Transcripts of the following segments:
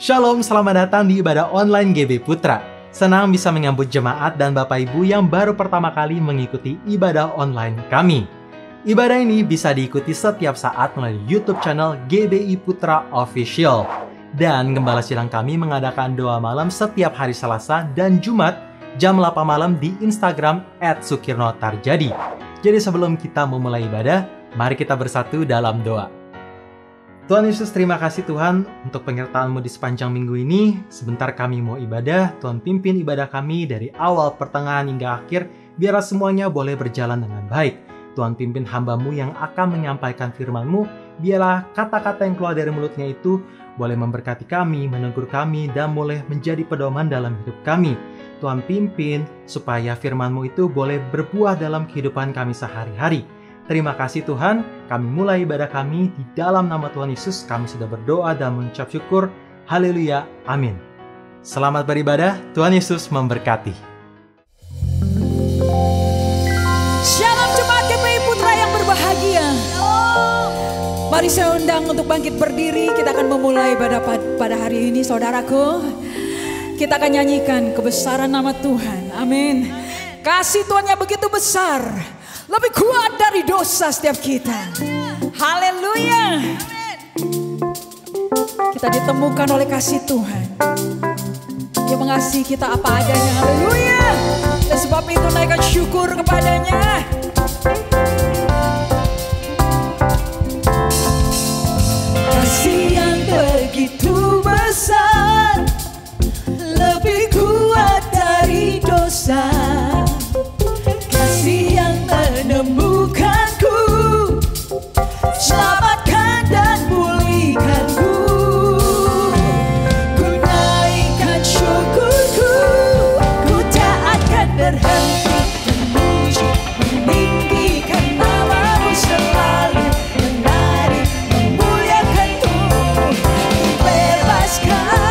Shalom, selamat datang di ibadah online GB Putra. Senang bisa menyambut jemaat dan Bapak Ibu yang baru pertama kali mengikuti ibadah online kami. Ibadah ini bisa diikuti setiap saat melalui YouTube channel GBI Putra Official. Dan Gembala Sidang kami mengadakan doa malam setiap hari Selasa dan Jumat jam 8 malam di Instagram @sukirnotarjadi. Jadi sebelum kita memulai ibadah, mari kita bersatu dalam doa. Tuhan Yesus, terima kasih Tuhan untuk penyertaan-Mu di sepanjang minggu ini. Sebentar kami mau ibadah, Tuhan pimpin ibadah kami dari awal, pertengahan, hingga akhir, biar semuanya boleh berjalan dengan baik. Tuhan pimpin hamba-Mu yang akan menyampaikan firman-Mu, biarlah kata-kata yang keluar dari mulutnya itu boleh memberkati kami, menegur kami, dan boleh menjadi pedoman dalam hidup kami. Tuhan pimpin supaya firman-Mu itu boleh berbuah dalam kehidupan kami sehari-hari. Terima kasih Tuhan, kami mulai ibadah kami di dalam nama Tuhan Yesus. Kami sudah berdoa dan mengucap syukur. Haleluya, amin. Selamat beribadah, Tuhan Yesus memberkati. Shalom jemaat GBI Putra yang berbahagia. Mari saya undang untuk bangkit berdiri. Kita akan memulai ibadah pada hari ini, saudaraku. Kita akan nyanyikan kebesaran nama Tuhan. Amin. Kasih Tuhan yang begitu besar, lebih kuat dari dosa setiap kita. Haleluya. Kita ditemukan oleh kasih Tuhan yang mengasihi kita apa adanya. Haleluya. Dan sebab itu naikkan syukur kepadanya. Kasih yang begitu besar, lebih kuat dari dosa. Kasih yang menemukanku, selamatkan dan pulihkanku. Ku naikkan syukurku, ku tak akan berhenti memuji, meninggikan nama-Mu selalu, menari, memuliakan-Mu, bebaskan.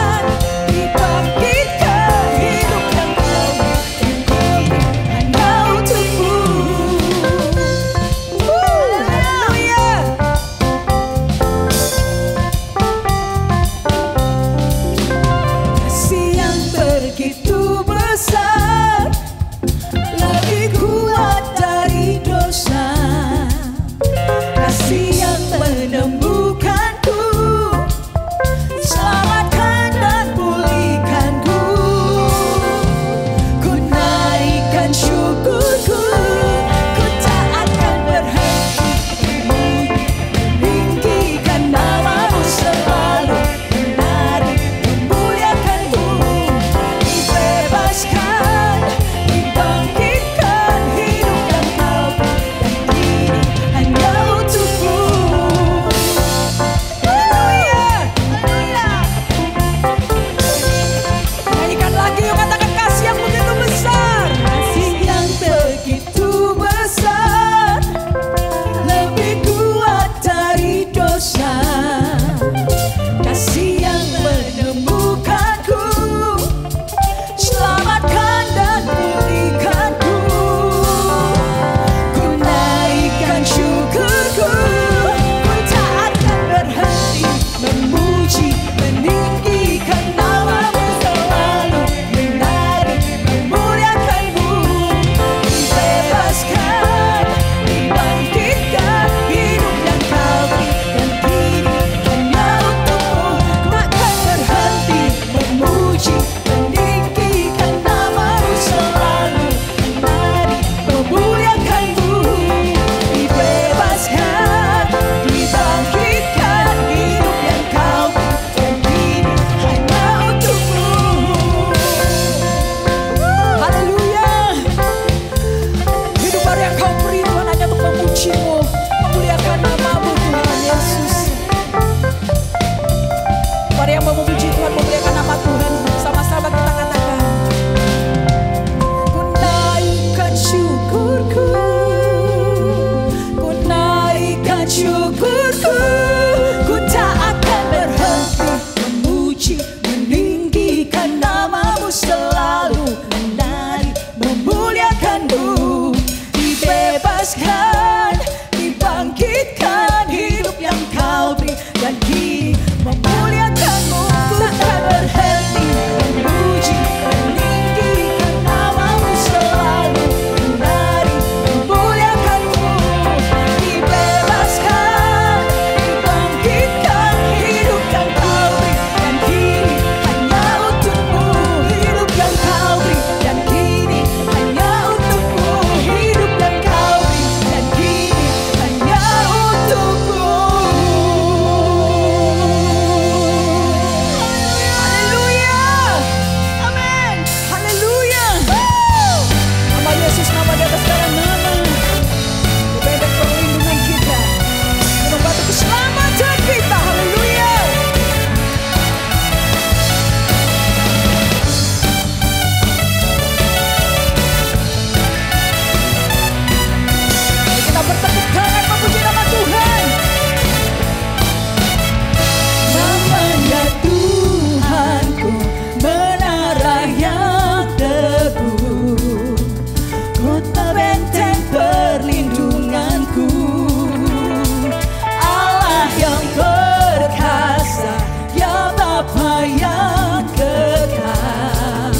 Bapa yang kekal,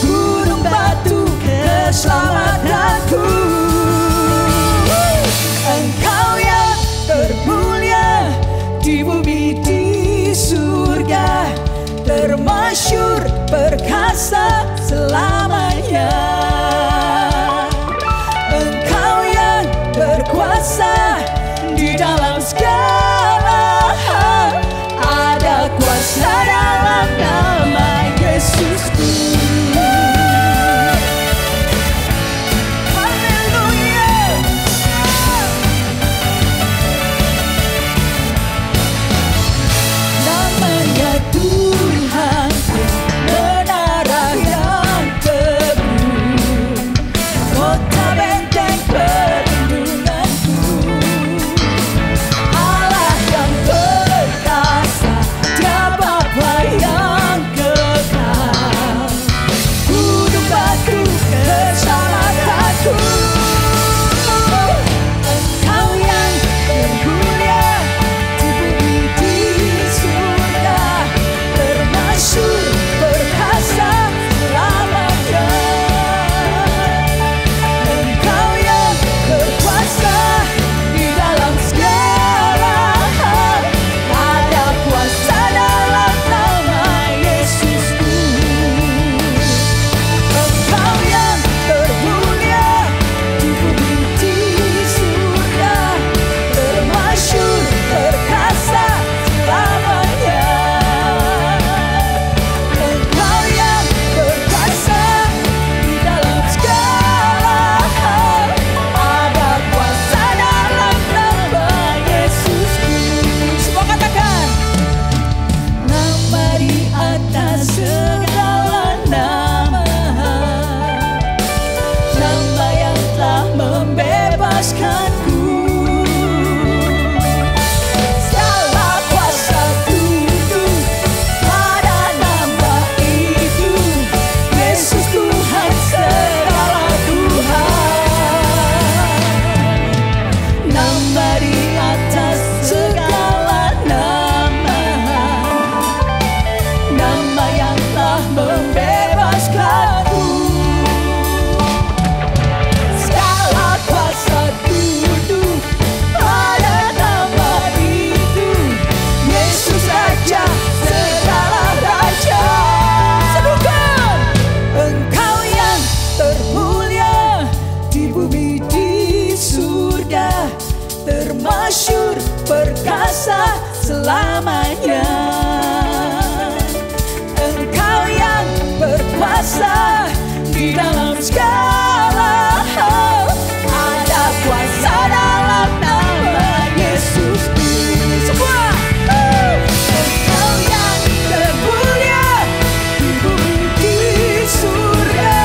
gunung batu keselamatanku. Engkau yang termulia di bumi di surga, termasyur perkasa selamanya. Engkau yang berkuasa di dalam segala hal, ada kuasa dalam nama Yesusku. Haleluya. Namanya Tuhan, menara yang teguh, kota benteng perlindunganku. Allah yang perkasa, Dia Bapa yang kekal, gunung batu keselamatanku. Engkau yang termulia di bumi di surga, termasyur perkasa selamanya. Engkau yang berkuasa di dalam segala hal, ada kuasa dalam nama Yesusku. Engkau yang termulia di bumi di surga, termasyur perkasa selamanya. Engkau yang berkuasa di dalam segala hal, ada kuasa dalam nama Yesusku. Semua katakan, nama di atas segala nama, nama yang telah membebaskanku. Segala kuasa tunduk pada nama itu, Yesus Tuhan segala Tuhan. Nama di atas segala nama, nama yang telah membebaskanku. Segala kuasa tunduk pada nama itu, Yesus Raja segala raja. Sebutkan, Engkau yang termulia di bumi di surga, termasyur perkasa selamanya. Engkau yang berkuasa di dalam segala hal, ada kuasa dalam nama Yesusku. Semua. Engkau yang termulia di bumi di surga,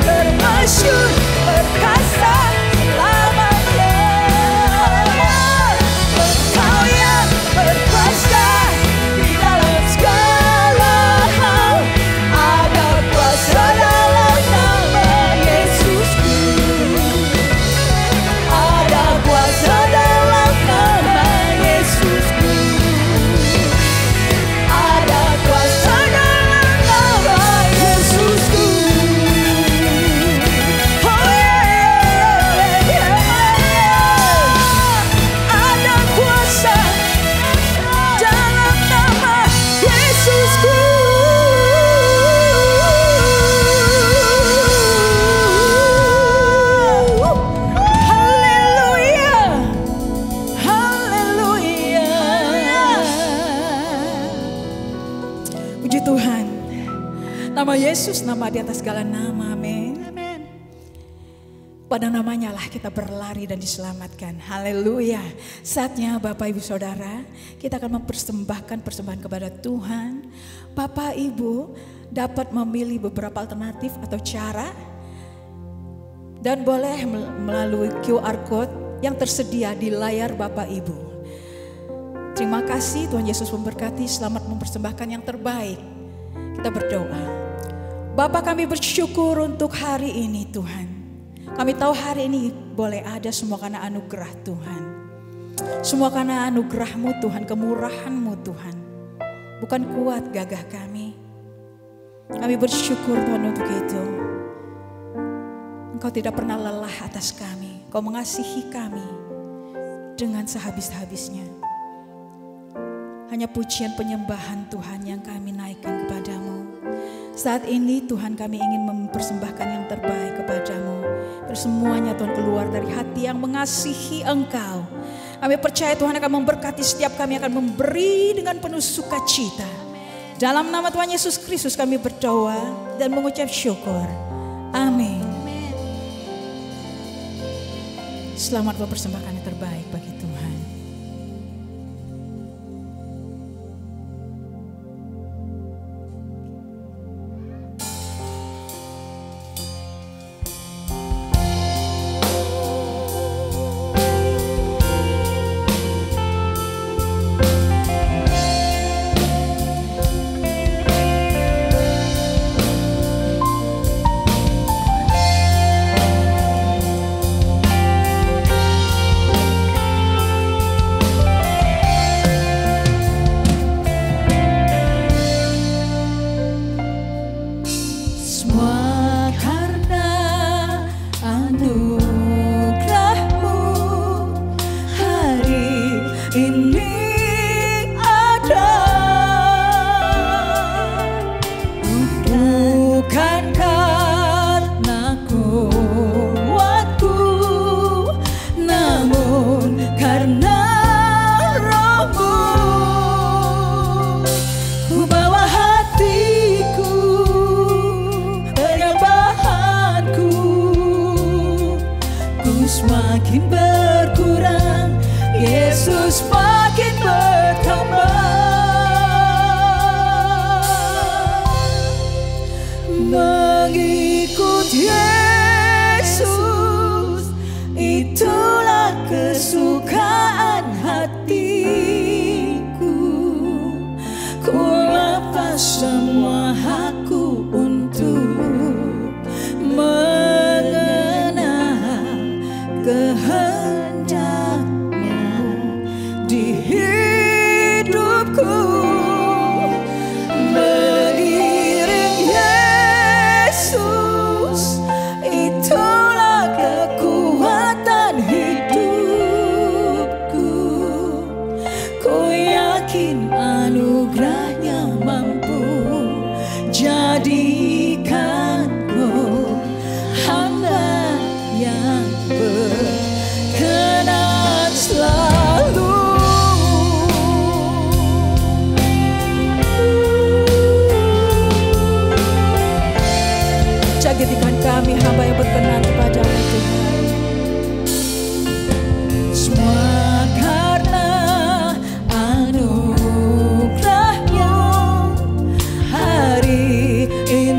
termasyur perkasa selamanya. Engkau yang berkuasa di dalam segala hal, ada kuasa dalam nama Yesusku. Ada kuasa dalam nama Yesusku. Ada kuasa dalam nama Yesusku. Oh yeah. Ada kuasa dalam nama Yesusku. Haleluya. Haleluya. Puji Tuhan. Nama Yesus, nama di atas segala nama. Amin. Pada namanya lah kita berlari dan diselamatkan. Haleluya. Saatnya Bapak Ibu Saudara, kita akan mempersembahkan persembahan kepada Tuhan. Bapak Ibu dapat memilih beberapa alternatif atau cara, dan boleh melalui QR Code yang tersedia di layar Bapak Ibu. Terima kasih, Tuhan Yesus memberkati. Selamat mempersembahkan yang terbaik. Kita berdoa. Bapa, kami bersyukur untuk hari ini Tuhan. Kami tahu hari ini boleh ada semua karena anugerah Tuhan. Semua karena anugerah-Mu Tuhan, kemurahan-Mu Tuhan. bukan kuat gagah kami. Kami bersyukur Tuhan untuk itu. Engkau tidak pernah lelah atas kami. Engkau mengasihi kami dengan sehabis-habisnya. Hanya pujian penyembahan Tuhan yang kami naikkan kepadamu. Saat ini Tuhan kami ingin mempersembahkan yang terbaik kepadamu. Semuanya Tuhan keluar dari hati yang mengasihi Engkau. Kami percaya Tuhan akan memberkati setiap kami, akan memberi dengan penuh sukacita. Dalam nama Tuhan Yesus Kristus kami berdoa dan mengucap syukur. Amin. Selamat mempersembahkan yang terbaik bagi Tuhan. Semakin berkurang, Yesus makin bertambah. Mengikut Yesus, itulah kesukaan hatiku. Ku lepas semua hakku untuk kehendaknya di hidupku. Mengiring Yesus, itulah kekuatan hidupku. Ku yakin anugerahnya mampu jadikanku hamba yang berkenan selalu. Jadikan kami hamba yang berkenan kepada-Mu Tuhan. Semua karena anugerah-Mu hari ini.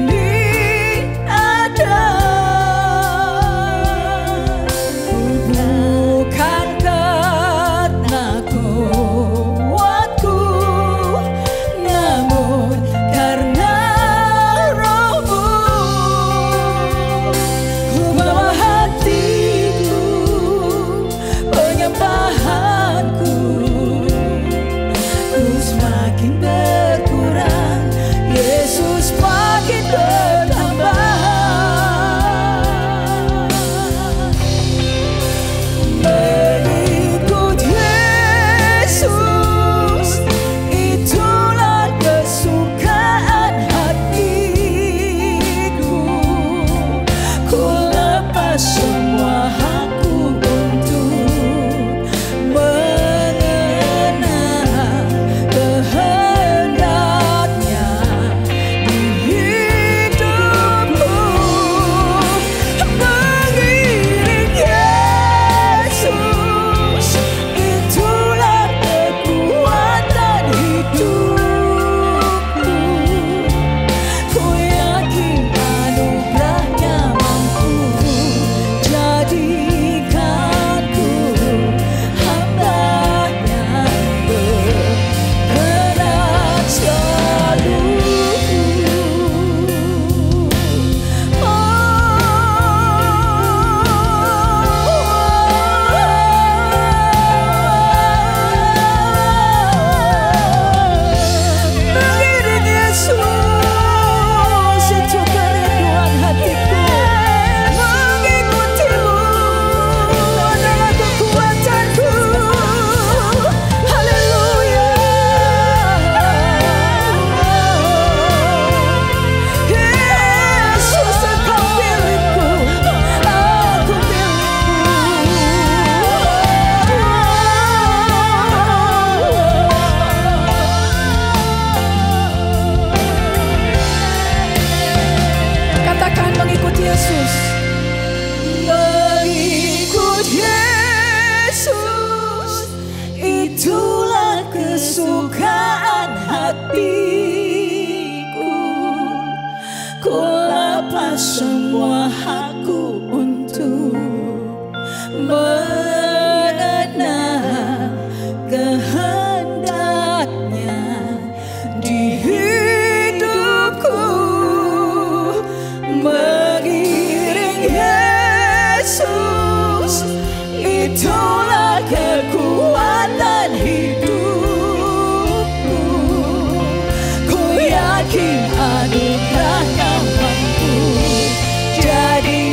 semua hakku untuk mengenal kehendaknya di hidupku. Mengiring Yesus, itulah kekuatan hidupku. Ku yakin anugerah Kau mampu jadi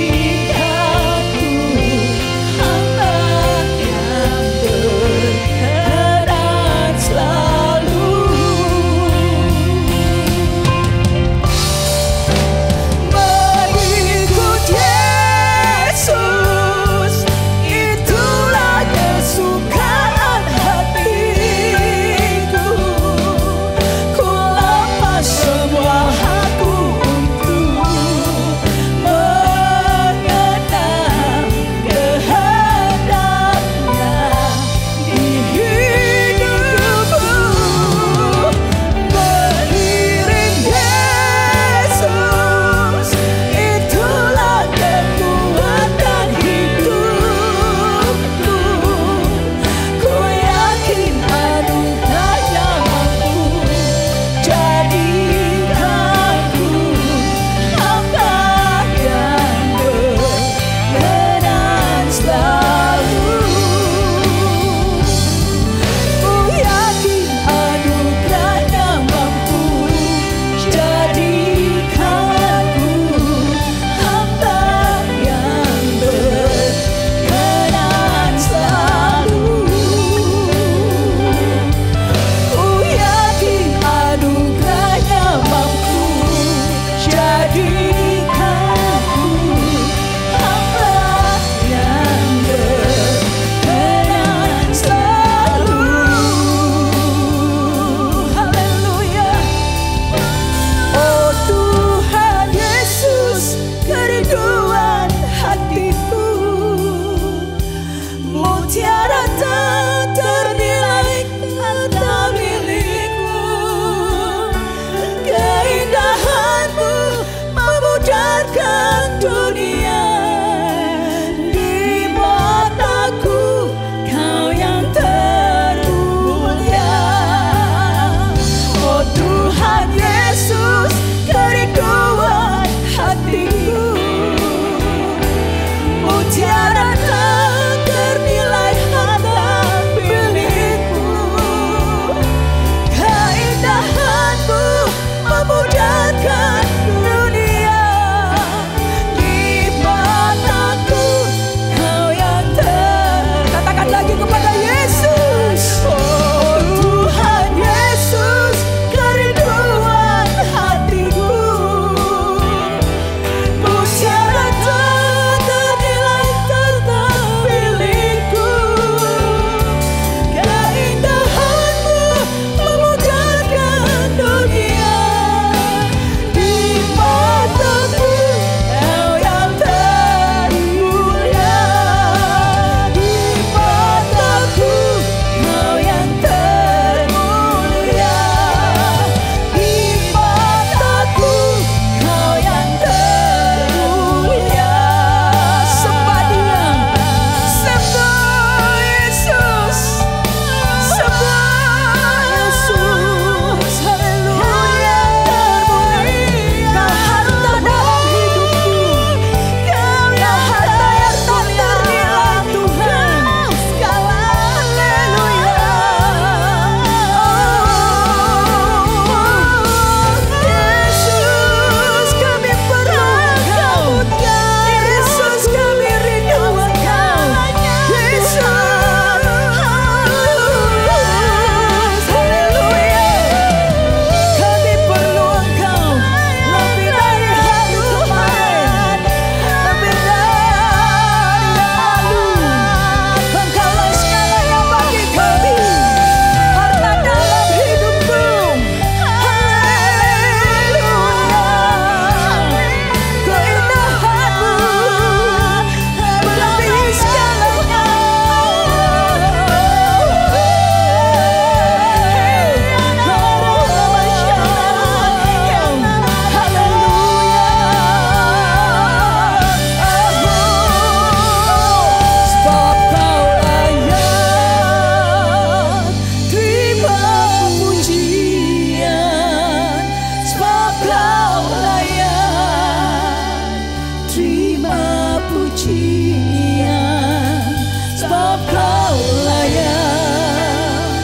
sebab kau layak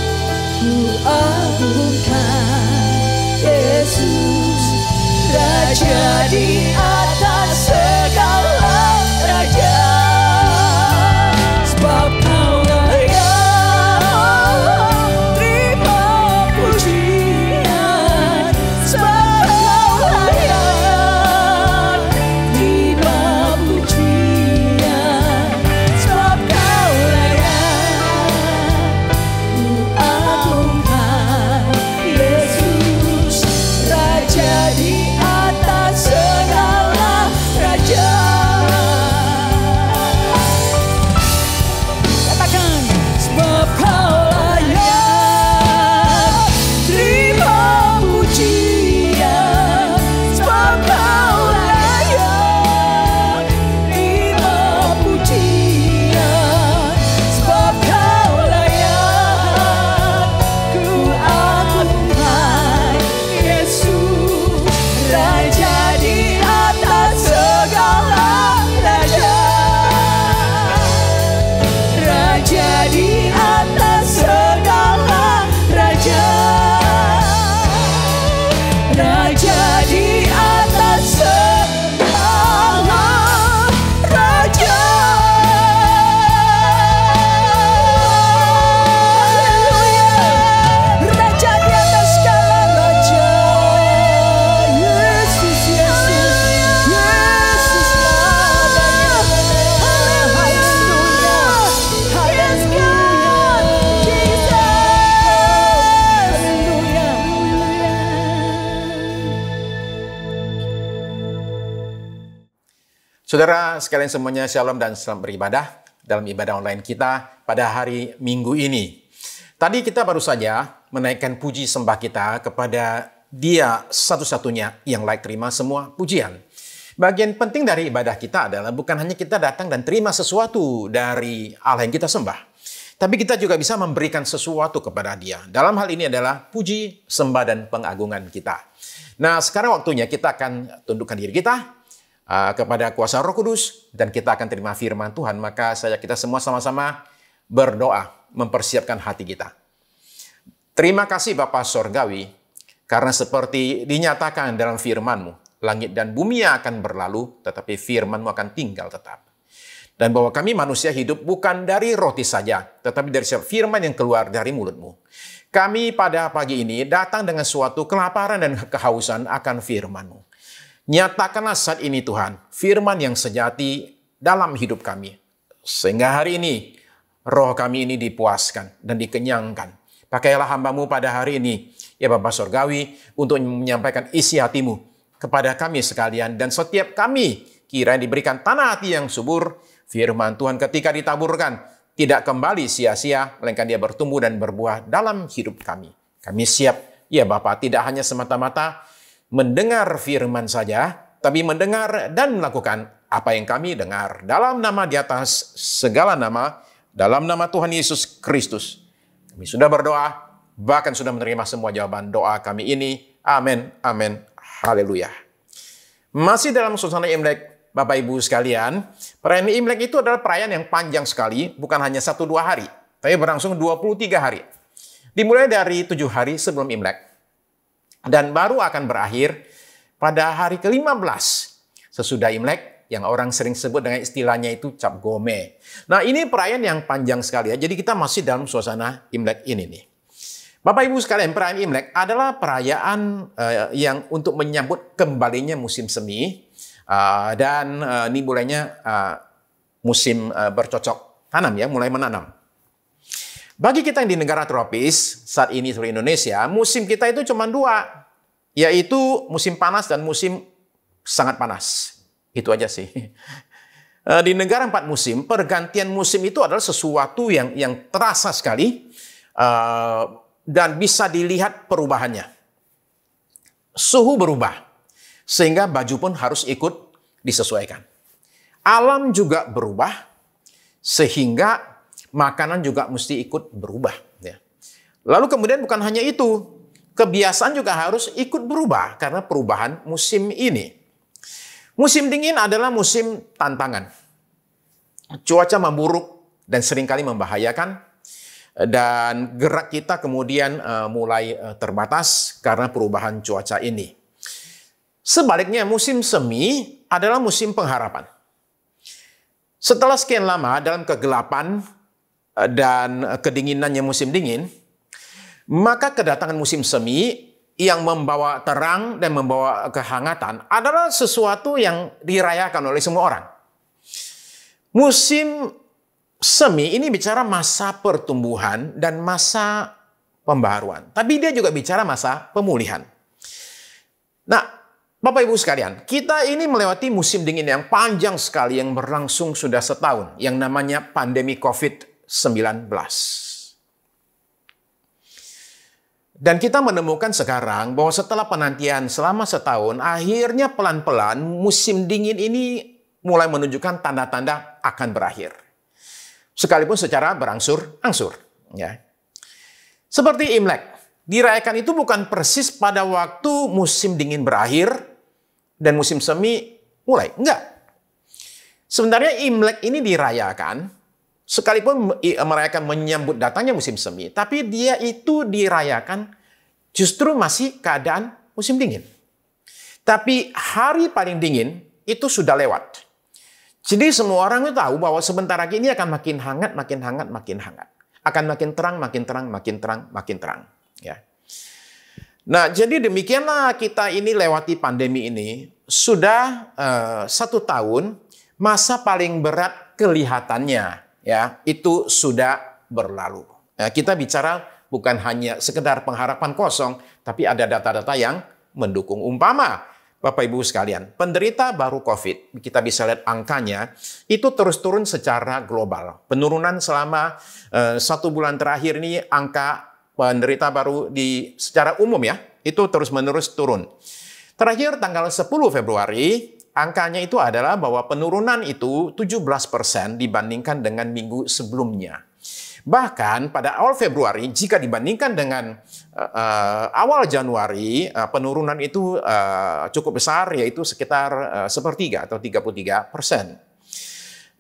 ku agungkan. Yesus, Raja di atas segala raja, sebab kau layak terima pujian, sebab kau layak terima pujian, sebab kau layak ku agungkan. Yesus, Raja di atas segala raja. Katakan, sebab kau layak terima pujian, sebab kau layak terima pujian, sebab kau layak ku agungkan. Yesus, Raja di atas segala raja, Raja di atas segala raja, Raja di atas segala raja. Haleluya. Raja di atas segala raja. Yesus, Yesus, Yesus namanya. Haleluya. Haleluya. Haleluya. Saudara sekalian semuanya, shalom dan selamat beribadah dalam ibadah online kita pada hari Minggu ini. Tadi kita baru saja menaikkan puji sembah kita kepada Dia satu-satunya yang layak terima semua pujian. Bagian penting dari ibadah kita adalah bukan hanya kita datang dan terima sesuatu dari Allah yang kita sembah, tapi kita juga bisa memberikan sesuatu kepada Dia. Dalam hal ini adalah puji, sembah, dan pengagungan kita. Nah, sekarang waktunya kita akan tundukkan diri kita kepada kuasa Roh Kudus dan kita akan terima firman Tuhan. Maka kita semua sama-sama berdoa, mempersiapkan hati kita. Terima kasih Bapa Sorgawi, karena seperti dinyatakan dalam firman-Mu, langit dan bumi akan berlalu, tetapi firman-Mu akan tinggal tetap. Dan bahwa kami manusia hidup bukan dari roti saja, tetapi dari setiap firman yang keluar dari mulut-Mu. Kami pada pagi ini datang dengan suatu kelaparan dan kehausan akan firman-Mu. Nyatakanlah saat ini Tuhan, firman yang sejati dalam hidup kami. Sehingga hari ini, roh kami ini dipuaskan dan dikenyangkan. Pakailah hamba-Mu pada hari ini, ya Bapa Sorgawi, untuk menyampaikan isi hati-Mu kepada kami sekalian. Dan setiap kami kiranya diberikan tanah hati yang subur. Firman Tuhan ketika ditaburkan, tidak kembali sia-sia, melainkan dia bertumbuh dan berbuah dalam hidup kami. Kami siap, ya Bapa, tidak hanya semata-mata mendengar firman saja, tapi mendengar dan melakukan apa yang kami dengar. Dalam nama di atas segala nama, dalam nama Tuhan Yesus Kristus, kami sudah berdoa, bahkan sudah menerima semua jawaban doa kami ini. Amin, amin, haleluya. Masih dalam suasana Imlek, Bapak Ibu sekalian, perayaan Imlek itu adalah perayaan yang panjang sekali, bukan hanya 1-2 hari, tapi berlangsung 23 hari. Dimulai dari 7 hari sebelum Imlek, dan baru akan berakhir pada hari ke-15 sesudah Imlek, yang orang sering sebut dengan istilahnya itu Cap Gome. Nah, ini perayaan yang panjang sekali ya. Jadi kita masih dalam suasana Imlek ini nih. Bapak Ibu sekalian, perayaan Imlek adalah perayaan yang untuk menyambut kembalinya musim semi dan ini mulainya musim bercocok tanam ya, mulai menanam. Bagi kita yang di negara tropis, saat ini seluruh Indonesia, musim kita itu cuma 2, yaitu musim panas dan musim sangat panas. Itu aja sih. Di negara 4 musim, pergantian musim itu adalah sesuatu yang terasa sekali dan bisa dilihat perubahannya. Suhu berubah, sehingga baju pun harus ikut disesuaikan. Alam juga berubah, sehingga makanan juga mesti ikut berubah. Ya. Lalu kemudian bukan hanya itu, kebiasaan juga harus ikut berubah karena perubahan musim ini. Musim dingin adalah musim tantangan. Cuaca memburuk dan seringkali membahayakan, dan gerak kita kemudian mulai terbatas karena perubahan cuaca ini. Sebaliknya, musim semi adalah musim pengharapan. Setelah sekian lama dalam kegelapan dan kedinginannya musim dingin, maka kedatangan musim semi yang membawa terang dan membawa kehangatan adalah sesuatu yang dirayakan oleh semua orang. Musim semi ini bicara masa pertumbuhan dan masa pembaharuan. Tapi dia juga bicara masa pemulihan. Nah, Bapak Ibu sekalian, kita ini melewati musim dingin yang panjang sekali yang berlangsung sudah setahun, yang namanya pandemi COVID-19. Dan kita menemukan sekarang bahwa setelah penantian selama setahun, akhirnya pelan-pelan musim dingin ini mulai menunjukkan tanda-tanda akan berakhir. Sekalipun secara berangsur-angsur. Ya. Seperti Imlek, dirayakan itu bukan persis pada waktu musim dingin berakhir dan musim semi mulai. Enggak. Sebenarnya Imlek ini dirayakan, sekalipun merayakan menyambut datangnya musim semi, tapi dia itu dirayakan justru masih keadaan musim dingin. Tapi hari paling dingin itu sudah lewat. Jadi semua orang itu tahu bahwa sebentar lagi ini akan makin hangat, makin hangat, makin hangat. Akan makin terang, makin terang, makin terang, makin terang. Ya. Nah, jadi demikianlah kita ini lewati pandemi ini. Sudah 1 tahun, masa paling berat kelihatannya ya itu sudah berlalu. Ya, kita bicara bukan hanya sekedar pengharapan kosong, tapi ada data-data yang mendukung. Umpama, Bapak Ibu sekalian, penderita baru COVID, kita bisa lihat angkanya, itu terus turun secara global. Penurunan selama 1 bulan terakhir ini, angka penderita baru secara umum ya, itu terus-menerus turun. Terakhir tanggal 10 Februari, angkanya itu adalah bahwa penurunan itu 17% dibandingkan dengan minggu sebelumnya. Bahkan pada awal Februari, jika dibandingkan dengan awal Januari, penurunan itu cukup besar, yaitu sekitar 1/3 atau 33%.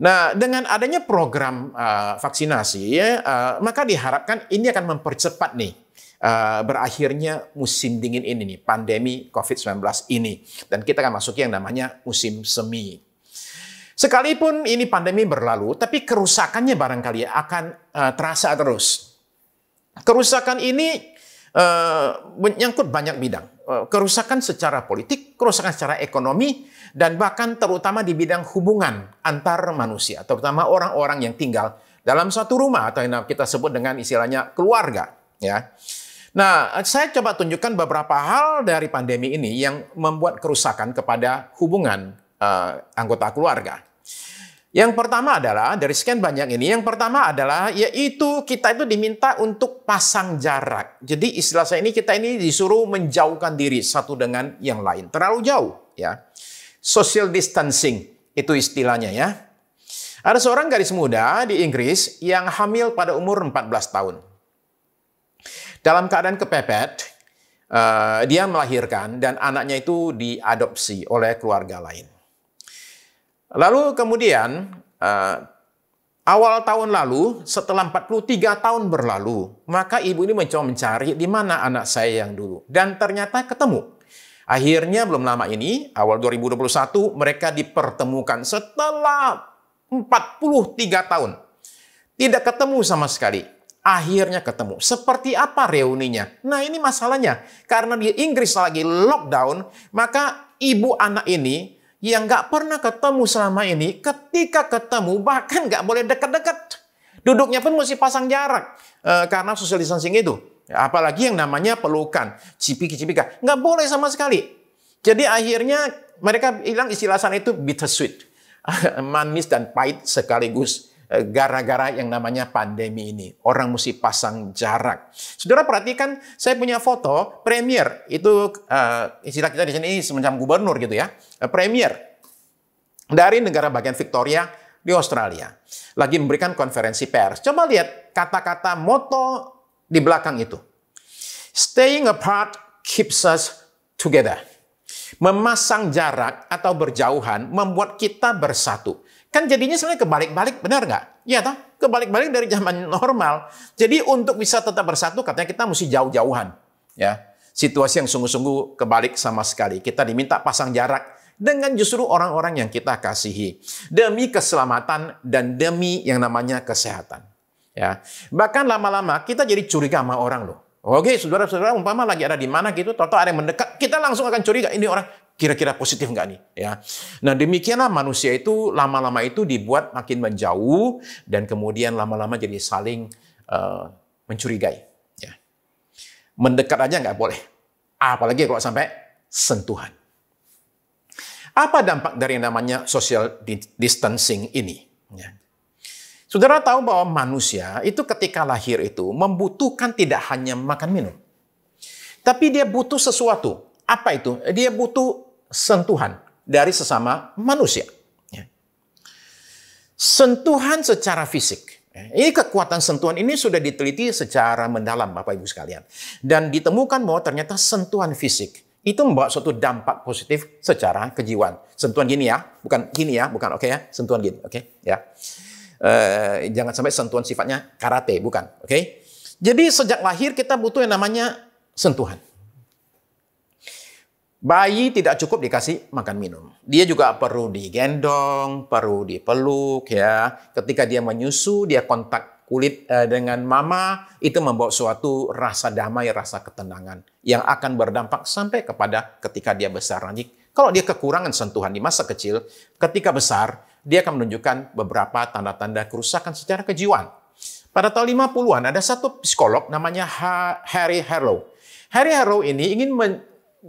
Nah, dengan adanya program vaksinasi, maka diharapkan ini akan mempercepat nih berakhirnya musim dingin ini nih, pandemi COVID-19 ini. Dan kita akan masuki yang namanya musim semi. Sekalipun ini pandemi berlalu, tapi kerusakannya barangkali akan terasa terus. Kerusakan ini menyangkut banyak bidang. Kerusakan secara politik, kerusakan secara ekonomi, dan bahkan terutama di bidang hubungan antar manusia, terutama orang-orang yang tinggal dalam satu rumah atau yang kita sebut dengan istilahnya keluarga. Ya. Nah, saya coba tunjukkan beberapa hal dari pandemi ini yang membuat kerusakan kepada hubungan anggota keluarga. Yang pertama adalah, dari sekian banyak ini, yang pertama adalah yaitu kita itu diminta untuk pasang jarak. Jadi istilah saya ini, kita ini disuruh menjauhkan diri satu dengan yang lain. Terlalu jauh ya. Social distancing itu istilahnya ya. Ada seorang gadis muda di Inggris yang hamil pada umur 14 tahun. Dalam keadaan kepepet, dia melahirkan dan anaknya itu diadopsi oleh keluarga lain. Lalu kemudian awal tahun lalu, setelah 43 tahun berlalu, maka ibu ini mencoba mencari di mana anak saya yang dulu. Dan ternyata ketemu. Akhirnya belum lama ini, awal 2021, mereka dipertemukan setelah 43 tahun. Tidak ketemu sama sekali. Akhirnya ketemu. Seperti apa reuninya? Nah, ini masalahnya. Karena di Inggris lagi lockdown, maka ibu anak ini yang nggak pernah ketemu selama ini, ketika ketemu bahkan nggak boleh dekat-dekat. Duduknya pun mesti pasang jarak karena social distancing itu. Apalagi yang namanya pelukan, cipika-cipika, nggak boleh sama sekali. Jadi akhirnya mereka bilang istilah sana itu bittersweet, manis dan pahit sekaligus. Gara-gara yang namanya pandemi ini. Orang mesti pasang jarak. Saudara perhatikan, saya punya foto premier. Itu istilah kita di sini semacam gubernur gitu ya. Premier dari negara bagian Victoria di Australia. Lagi memberikan konferensi pers. Coba lihat kata-kata moto di belakang itu. Staying apart keeps us together. Memasang jarak atau berjauhan membuat kita bersatu. Kan jadinya sebenarnya kebalik-balik, benar nggak? Iya toh? Kebalik-balik dari zaman normal. Jadi untuk bisa tetap bersatu, katanya kita mesti jauh-jauhan. Ya, situasi yang sungguh-sungguh kebalik sama sekali. Kita diminta pasang jarak dengan justru orang-orang yang kita kasihi. Demi keselamatan dan demi yang namanya kesehatan. Ya, bahkan lama-lama kita jadi curiga sama orang loh. Oke, saudara-saudara, umpama lagi ada di mana gitu, tahu-tahu ada yang mendekat, kita langsung akan curiga, ini orang kira-kira positif nggak nih? Ya, nah demikianlah manusia itu lama-lama itu dibuat makin menjauh dan kemudian lama-lama jadi saling mencurigai. Ya. Mendekat aja nggak boleh, apalagi kalau sampai sentuhan. Apa dampak dari yang namanya social distancing ini? Ya. Saudara tahu bahwa manusia itu ketika lahir itu membutuhkan tidak hanya makan minum, tapi dia butuh sesuatu. Apa itu? Dia butuh sentuhan dari sesama manusia. Sentuhan secara fisik. Ini kekuatan sentuhan ini sudah diteliti secara mendalam, Bapak Ibu sekalian. Dan ditemukan bahwa ternyata sentuhan fisik itu membawa suatu dampak positif secara kejiwaan. Sentuhan gini ya, bukan gini ya, bukan oke ya, sentuhan gini, oke ya. Jangan sampai sentuhan sifatnya karate, bukan, oke? Jadi sejak lahir kita butuh yang namanya sentuhan. Bayi tidak cukup dikasih makan minum. Dia juga perlu digendong, perlu dipeluk ya. Ketika dia menyusu, dia kontak kulit dengan mama, itu membawa suatu rasa damai, rasa ketenangan yang akan berdampak sampai kepada ketika dia besar nanti. Kalau dia kekurangan sentuhan di masa kecil, ketika besar, dia akan menunjukkan beberapa tanda-tanda kerusakan secara kejiwaan. Pada tahun 50-an ada satu psikolog namanya Harry Harlow. Harry Harlow ini ingin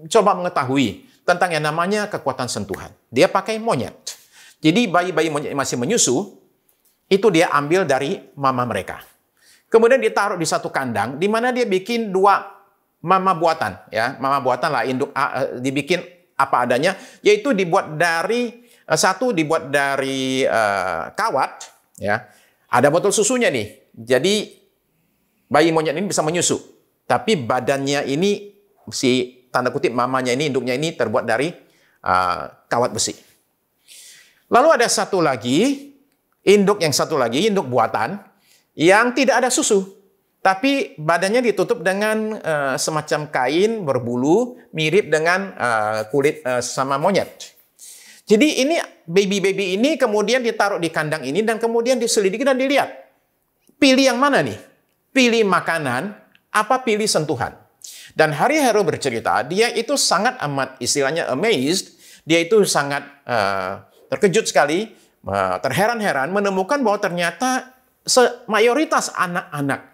coba mengetahui tentang yang namanya kekuatan sentuhan. Dia pakai monyet. Jadi bayi-bayi monyet yang masih menyusu, itu dia ambil dari mama mereka. Kemudian ditaruh di satu kandang, di mana dia bikin 2 mama buatan. Ya, mama buatan lah, induk dibikin apa adanya, yaitu dibuat dari, satu dibuat dari kawat. Ya, ada botol susunya nih. Jadi bayi monyet ini bisa menyusu. Tapi badannya ini tanda kutip mamanya ini, induknya ini terbuat dari kawat besi. Lalu ada satu lagi, induk buatan yang tidak ada susu. Tapi badannya ditutup dengan semacam kain berbulu, mirip dengan kulit sama monyet. Jadi ini baby-baby ini kemudian ditaruh di kandang ini dan kemudian diselidiki dan dilihat. Pilih yang mana nih? Pilih makanan, apa pilih sentuhan? Dan Harry Harlow bercerita, dia itu sangat amat istilahnya amazed, dia itu sangat terkejut sekali, terheran-heran menemukan bahwa ternyata mayoritas anak-anak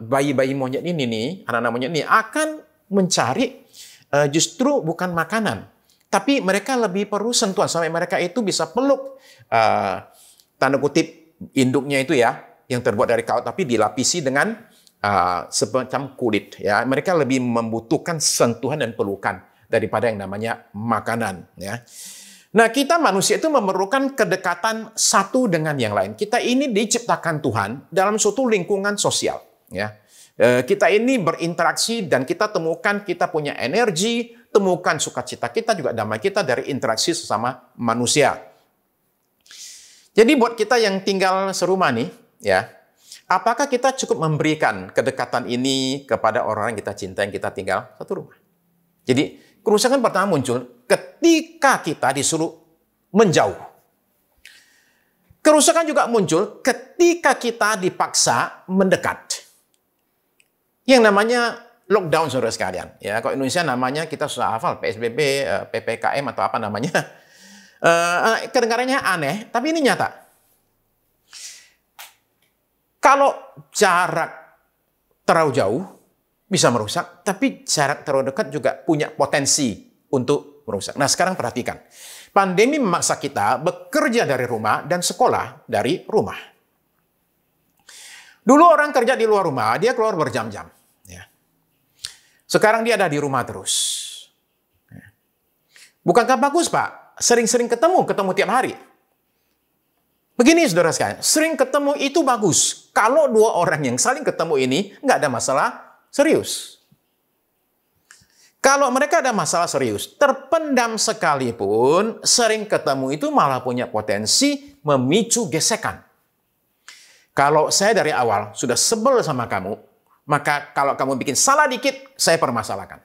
bayi-bayi monyet ini nih, anak-anak monyet ini akan mencari justru bukan makanan, tapi mereka lebih perlu sentuhan sampai mereka itu bisa peluk tanda kutip induknya itu ya, yang terbuat dari kawat tapi dilapisi dengan semacam kulit ya. Mereka lebih membutuhkan sentuhan dan pelukan daripada yang namanya makanan ya. Nah, kita manusia itu memerlukan kedekatan satu dengan yang lain. Kita ini diciptakan Tuhan dalam suatu lingkungan sosial ya. Kita ini berinteraksi dan kita temukan kita punya energi, temukan sukacita kita juga damai kita dari interaksi sesama manusia. Jadi buat kita yang tinggal serumah nih ya, apakah kita cukup memberikan kedekatan ini kepada orang yang kita cinta, yang kita tinggal satu rumah? Jadi, kerusakan pertama muncul ketika kita disuruh menjauh. Kerusakan juga muncul ketika kita dipaksa mendekat. Yang namanya lockdown, saudara sekalian. Ya, kalau Indonesia namanya kita susah hafal, PSBB, PPKM atau apa namanya. Kedengarannya aneh, tapi ini nyata. Kalau jarak terlalu jauh bisa merusak, tapi jarak terlalu dekat juga punya potensi untuk merusak. Nah, sekarang perhatikan. Pandemi memaksa kita bekerja dari rumah dan sekolah dari rumah. Dulu orang kerja di luar rumah, dia keluar berjam-jam. Ya. Sekarang dia ada di rumah terus. Ya. Bukankah bagus, Pak? Sering-sering ketemu tiap hari. Begini saudara sekalian, sering ketemu itu bagus. Kalau 2 orang yang saling ketemu ini nggak ada masalah serius. Kalau mereka ada masalah serius, terpendam sekalipun, sering ketemu itu malah punya potensi memicu gesekan. Kalau saya dari awal sudah sebel sama kamu, maka kalau kamu bikin salah dikit, saya permasalahkan.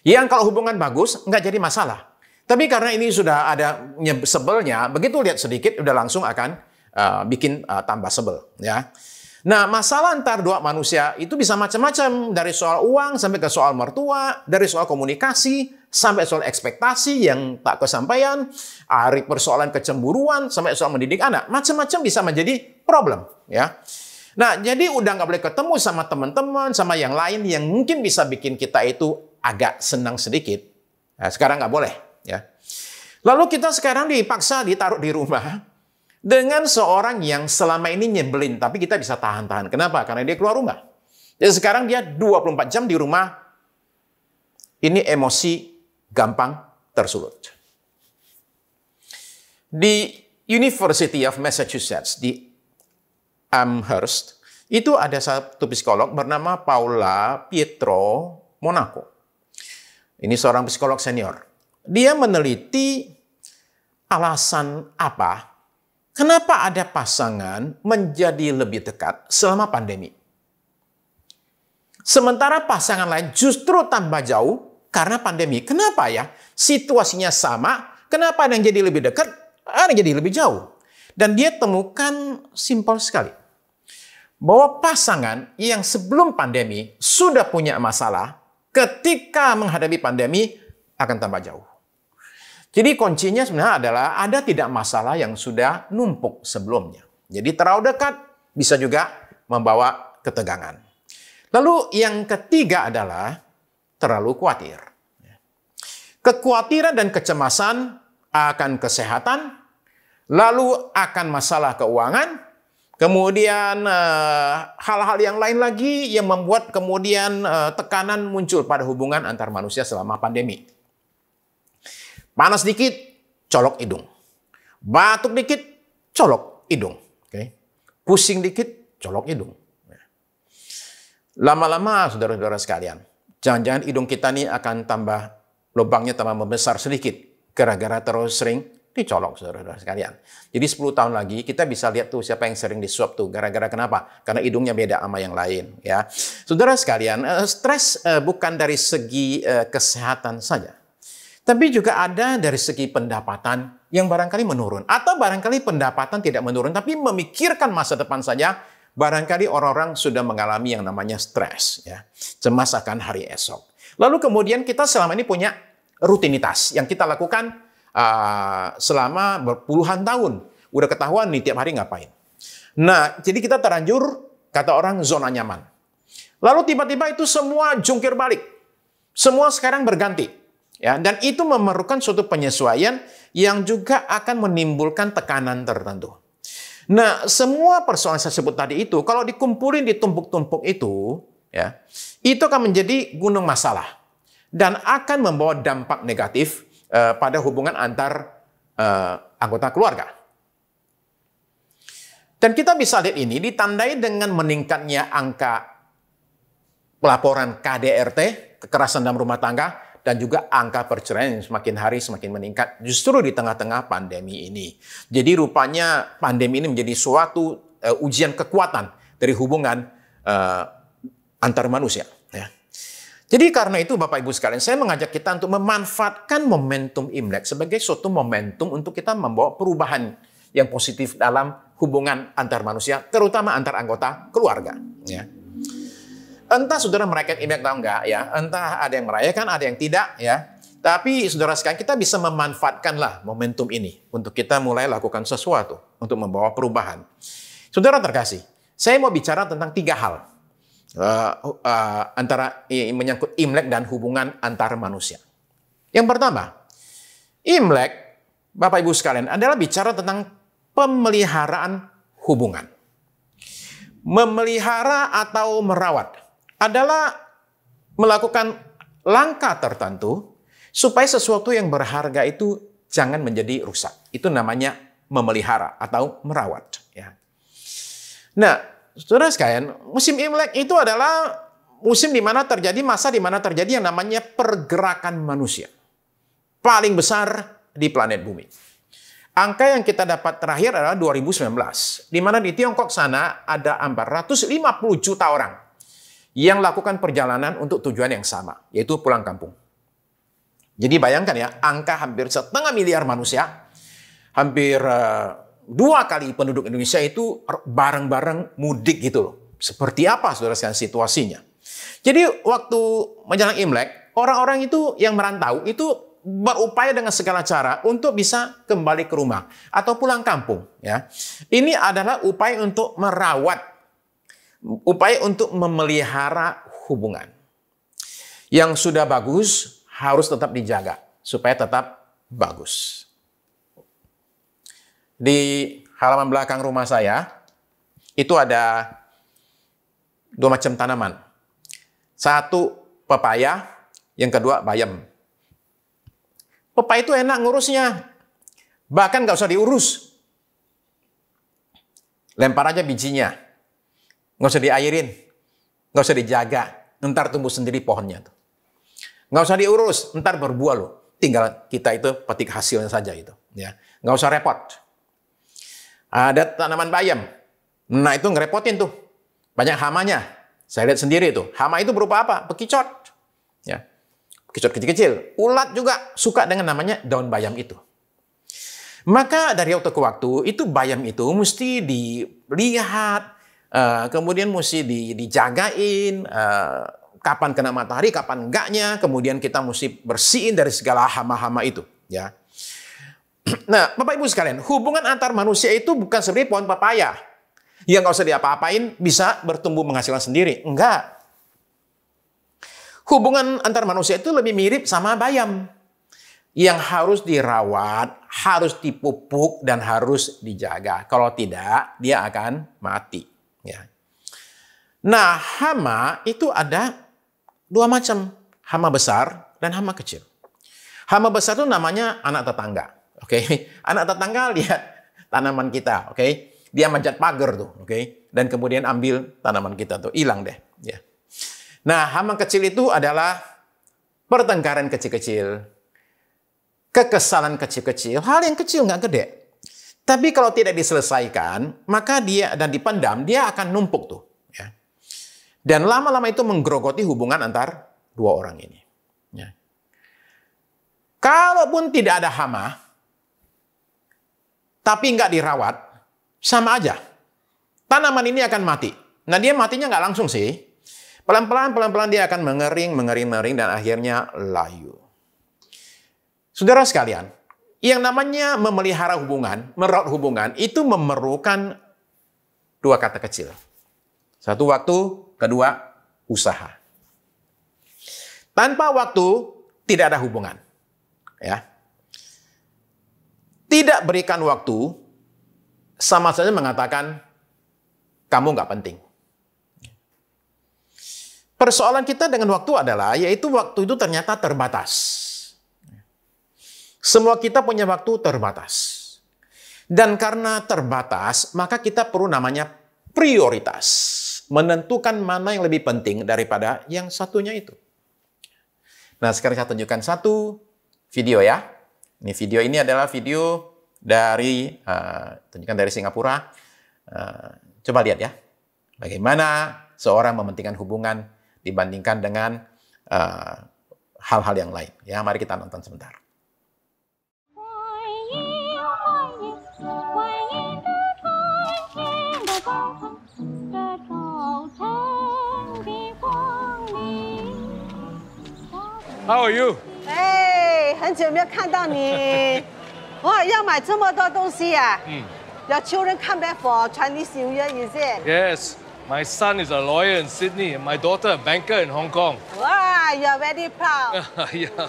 Yang kalau hubungan bagus, nggak jadi masalah. Tapi karena ini sudah ada sebelnya, begitu lihat sedikit, udah langsung akan bikin tambah sebel. Ya. Nah, masalah antar dua manusia itu bisa macam-macam. Dari soal uang sampai ke soal mertua, dari soal komunikasi sampai soal ekspektasi yang tak kesampaian, dari persoalan kecemburuan sampai soal mendidik anak. Macam-macam bisa menjadi problem. Ya. Nah, jadi udah nggak boleh ketemu sama teman-teman, sama yang lain yang mungkin bisa bikin kita itu agak senang sedikit. Nah, sekarang nggak boleh. Ya. Lalu kita sekarang dipaksa ditaruh di rumah dengan seorang yang selama ini nyebelin, tapi kita bisa tahan-tahan. Kenapa? Karena dia keluar rumah. Jadi sekarang dia 24 jam di rumah, ini emosi gampang tersulut. Di University of Massachusetts, di Amherst, itu ada satu psikolog bernama Paula Pietro Monaco. Ini seorang psikolog senior. Dia meneliti alasan apa kenapa ada pasangan menjadi lebih dekat selama pandemi. Sementara pasangan lain justru tambah jauh karena pandemi. Kenapa ya? Situasinya sama, kenapa ada yang jadi lebih dekat, ada yang jadi lebih jauh. Dan dia temukan simpel sekali. Bahwa pasangan yang sebelum pandemi sudah punya masalah, ketika menghadapi pandemi akan tambah jauh. Jadi kuncinya sebenarnya adalah ada tidak masalah yang sudah numpuk sebelumnya. Jadi terlalu dekat bisa juga membawa ketegangan. Lalu yang ketiga adalah terlalu khawatir. Kekhawatiran dan kecemasan akan kesehatan, lalu akan masalah keuangan, kemudian hal-hal yang lain lagi yang membuat kemudian tekanan muncul pada hubungan antar manusia selama pandemi. Panas dikit, colok hidung. Batuk dikit, colok hidung. Okay. Pusing dikit, colok hidung. Lama-lama, saudara-saudara sekalian, jangan-jangan hidung kita nih akan tambah, lubangnya tambah membesar sedikit. Gara-gara terus sering dicolok, saudara-saudara sekalian. Jadi 10 tahun lagi, kita bisa lihat tuh siapa yang sering disuap tuh. Gara-gara kenapa? Karena hidungnya beda sama yang lain. Ya, saudara sekalian, stres bukan dari segi kesehatan saja. Tapi juga ada dari segi pendapatan yang barangkali menurun. Atau barangkali pendapatan tidak menurun, tapi memikirkan masa depan saja, barangkali orang-orang sudah mengalami yang namanya stres. Ya. Cemas akan hari esok. Lalu kemudian kita selama ini punya rutinitas yang kita lakukan selama berpuluhan tahun. Udah ketahuan nih tiap hari ngapain. Nah, jadi kita terlanjur, kata orang, zona nyaman. Lalu tiba-tiba itu semua jungkir balik. Semua sekarang berganti. Ya, dan itu memerlukan suatu penyesuaian yang juga akan menimbulkan tekanan tertentu. Nah, semua persoalan saya sebut tadi itu, kalau dikumpulin di tumpuk-tumpuk itu, ya, itu akan menjadi gunung masalah. Dan akan membawa dampak negatif pada hubungan antar anggota keluarga. Dan kita bisa lihat ini ditandai dengan meningkatnya angka pelaporan KDRT, kekerasan dalam rumah tangga, dan juga angka perceraian yang semakin hari semakin meningkat justru di tengah-tengah pandemi ini. Jadi rupanya pandemi ini menjadi suatu ujian kekuatan dari hubungan antar manusia. Ya. Jadi karena itu Bapak Ibu sekalian, saya mengajak kita untuk memanfaatkan momentum Imlek sebagai suatu momentum untuk kita membawa perubahan yang positif dalam hubungan antar manusia, terutama antar anggota keluarga. Ya. Entah saudara merayakan Imlek atau enggak, ya. Entah ada yang merayakan, ada yang tidak, ya. Tapi saudara sekalian, kita bisa memanfaatkanlah momentum ini untuk kita mulai lakukan sesuatu untuk membawa perubahan. Saudara terkasih, saya mau bicara tentang 3 hal antara menyangkut Imlek dan hubungan antar manusia. Yang pertama, Imlek, Bapak Ibu sekalian, adalah bicara tentang pemeliharaan hubungan. Memelihara atau merawat adalah melakukan langkah tertentu supaya sesuatu yang berharga itu jangan menjadi rusak. Itu namanya memelihara atau merawat. Ya. Nah, saudara sekalian, musim Imlek itu adalah masa di mana terjadi yang namanya pergerakan manusia. Paling besar di planet bumi. Angka yang kita dapat terakhir adalah 2019, di mana di Tiongkok sana ada 450 juta orang yang lakukan perjalanan untuk tujuan yang sama, yaitu pulang kampung. Jadi bayangkan ya, angka hampir 1,5 miliar manusia, hampir 2 kali penduduk Indonesia itu bareng-bareng mudik gitu loh. Seperti apa saudara sekalian situasinya? Jadi waktu menjelang Imlek, orang-orang itu yang merantau itu berupaya dengan segala cara untuk bisa kembali ke rumah atau pulang kampung. Ya, ini adalah upaya untuk merawat, upaya untuk memelihara hubungan yang sudah bagus harus tetap dijaga supaya tetap bagus. Di halaman belakang rumah saya itu ada 2 macam tanaman. Satu pepaya, yang kedua bayam. Pepaya itu enak ngurusnya. Bahkan nggak usah diurus. Lempar aja bijinya. Nggak usah diairin. Nggak usah dijaga. Ntar tumbuh sendiri pohonnya. Nggak usah diurus. Ntar berbuah loh. Tinggal kita itu petik hasilnya saja itu. Ya. Nggak usah repot. Ada tanaman bayam. Nah itu ngerepotin tuh. Banyak hamanya. Saya lihat sendiri tuh. Hama itu berupa apa? Bekicot. Ya. Bekicot kecil-kecil. Ulat juga suka dengan namanya daun bayam itu. Maka dari waktu ke waktu, itu bayam itu mesti dilihat, kemudian mesti dijagain, kapan kena matahari, kapan enggaknya, kemudian kita mesti bersihin dari segala hama-hama itu. Ya. Nah, Bapak Ibu sekalian, hubungan antar manusia itu bukan seperti pohon pepaya. Yang nggak usah diapa-apain, bisa bertumbuh menghasilkan sendiri. Enggak. Hubungan antar manusia itu lebih mirip sama bayam. Yang harus dirawat, harus dipupuk, dan harus dijaga. Kalau tidak, dia akan mati. Ya. Nah, hama itu ada 2 macam. Hama besar dan hama kecil. Hama besar itu namanya anak tetangga. Oke, anak tetangga lihat tanaman kita. Oke, dia manjat pagar tuh. Oke, dan kemudian ambil tanaman kita tuh, hilang deh. Ya. Nah, hama kecil itu adalah pertengkaran kecil-kecil, kekesalan kecil-kecil, hal yang kecil nggak gede. Tapi kalau tidak diselesaikan, maka dia dan dipendam, dia akan numpuk tuh. Ya. Dan lama-lama itu menggerogoti hubungan antar 2 orang ini. Ya. Kalaupun tidak ada hama, tapi nggak dirawat, sama aja. Tanaman ini akan mati. Nah, dia matinya nggak langsung sih. Pelan-pelan dia akan mengering, dan akhirnya layu. Saudara sekalian, yang namanya memelihara hubungan, merawat hubungan, itu memerlukan 2 kata kecil. 1 waktu, kedua usaha. Tanpa waktu, tidak ada hubungan. Ya. Tidak berikan waktu, sama saja mengatakan, kamu nggak penting. Persoalan kita dengan waktu adalah, yaitu waktu itu ternyata terbatas. Semua kita punya waktu terbatas. Dan karena terbatas, maka kita perlu namanya prioritas. Menentukan mana yang lebih penting daripada yang satunya itu. Nah, sekarang saya tunjukkan 1 video ya. Ini video ini adalah video dari, tunjukkan dari Singapura. Coba lihat ya. Bagaimana seorang mementingkan hubungan dibandingkan dengan hal-hal yang lain. Ya, mari kita nonton sebentar. How are you? 哎，很久没有看到你，哇，要买这么多东西呀、Your children come back for Chinese New Year, is it? Yes. My son is a lawyer in Sydney and my daughter a banker in Hong Kong. Wow, you are very proud. Yeah.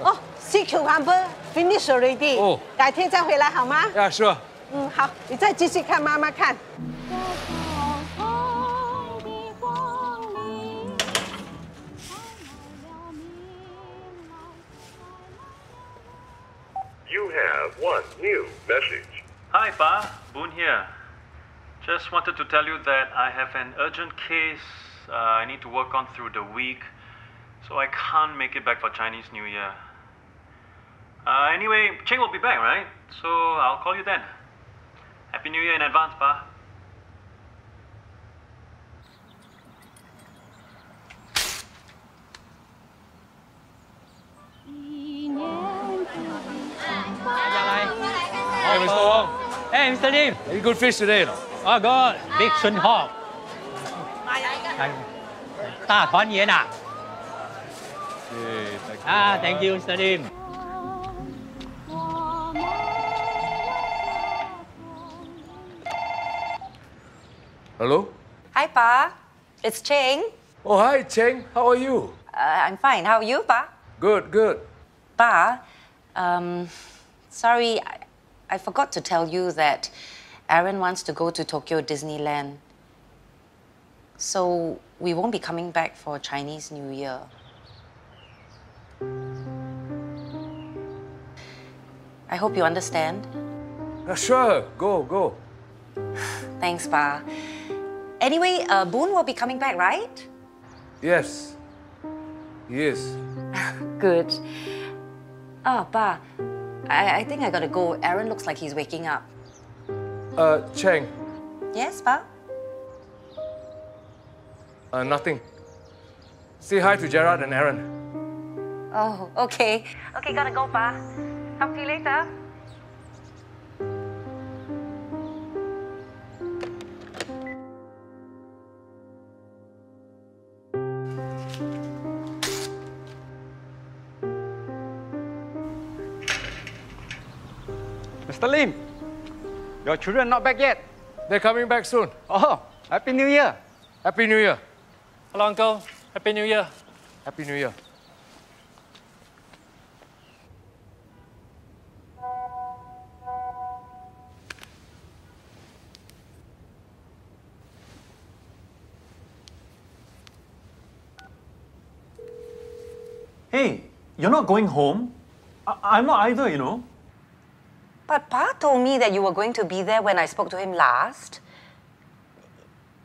Oh, sea cucumber finish already. 哦改天再回来好吗？ Yeah, sure. 好，你再继续看，妈妈看。 You have 1 new message. Hi, Pa. Boone here. Just wanted to tell you that I have an urgent case I need to work on through the week, so I can't make it back for Chinese New Year. Anyway, Cheng will be back, right? So I'll call you then. Happy New Year in advance, Pa. Hey, Mr. Wong. Hey, Mr. Lim. Any good fish today? No? Oh, God. Big Sun Hawk. 大团圆啊 Okay, thank you. Thank you, Mr. Lim. Hello? Hi, Pa. It's Cheng. Oh, hi, Cheng. How are you? I'm fine. How are you, Pa? Good, good. Pa, sorry, I forgot to tell you that Aaron wants to go to Tokyo Disneyland. So we won't be coming back for Chinese New Year. I hope you understand. Sure, go, go. Thanks, Pa. Anyway, Boone will be coming back, right? Yes. Yes. Good. Oh, Pa, I think I gotta go. Aaron looks like he's waking up. Cheng, Yes, Pa? nothing. Say hi to Gerard and Aaron. Oh, okay. Okay, gotta go, Pa. Talk to you later. Mr. Lim, your children not back yet. They're coming back soon. Oh, Happy New Year. Happy New Year. Hello, Uncle. Happy New Year. Happy New Year. Hey, you're not going home? I'm not either, you know. But Pa told me that you were going to be there when I spoke to him last.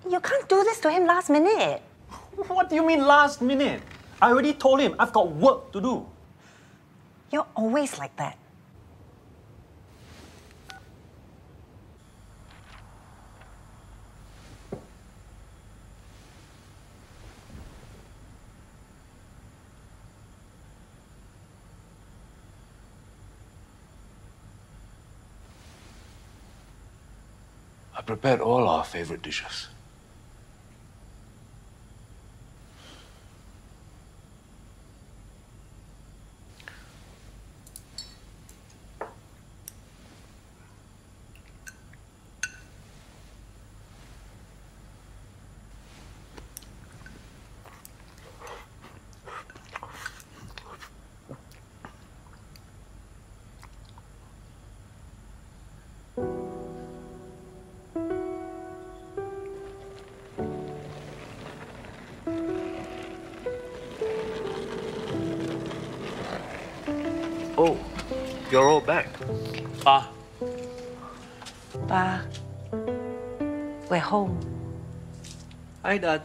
You can't do this to him last minute. What do you mean last minute? I already told him I've got work to do. You're always like that. I prepared all our favorite dishes. Oh, you're all back. Pa, Pa, we're home. Hi, Dad.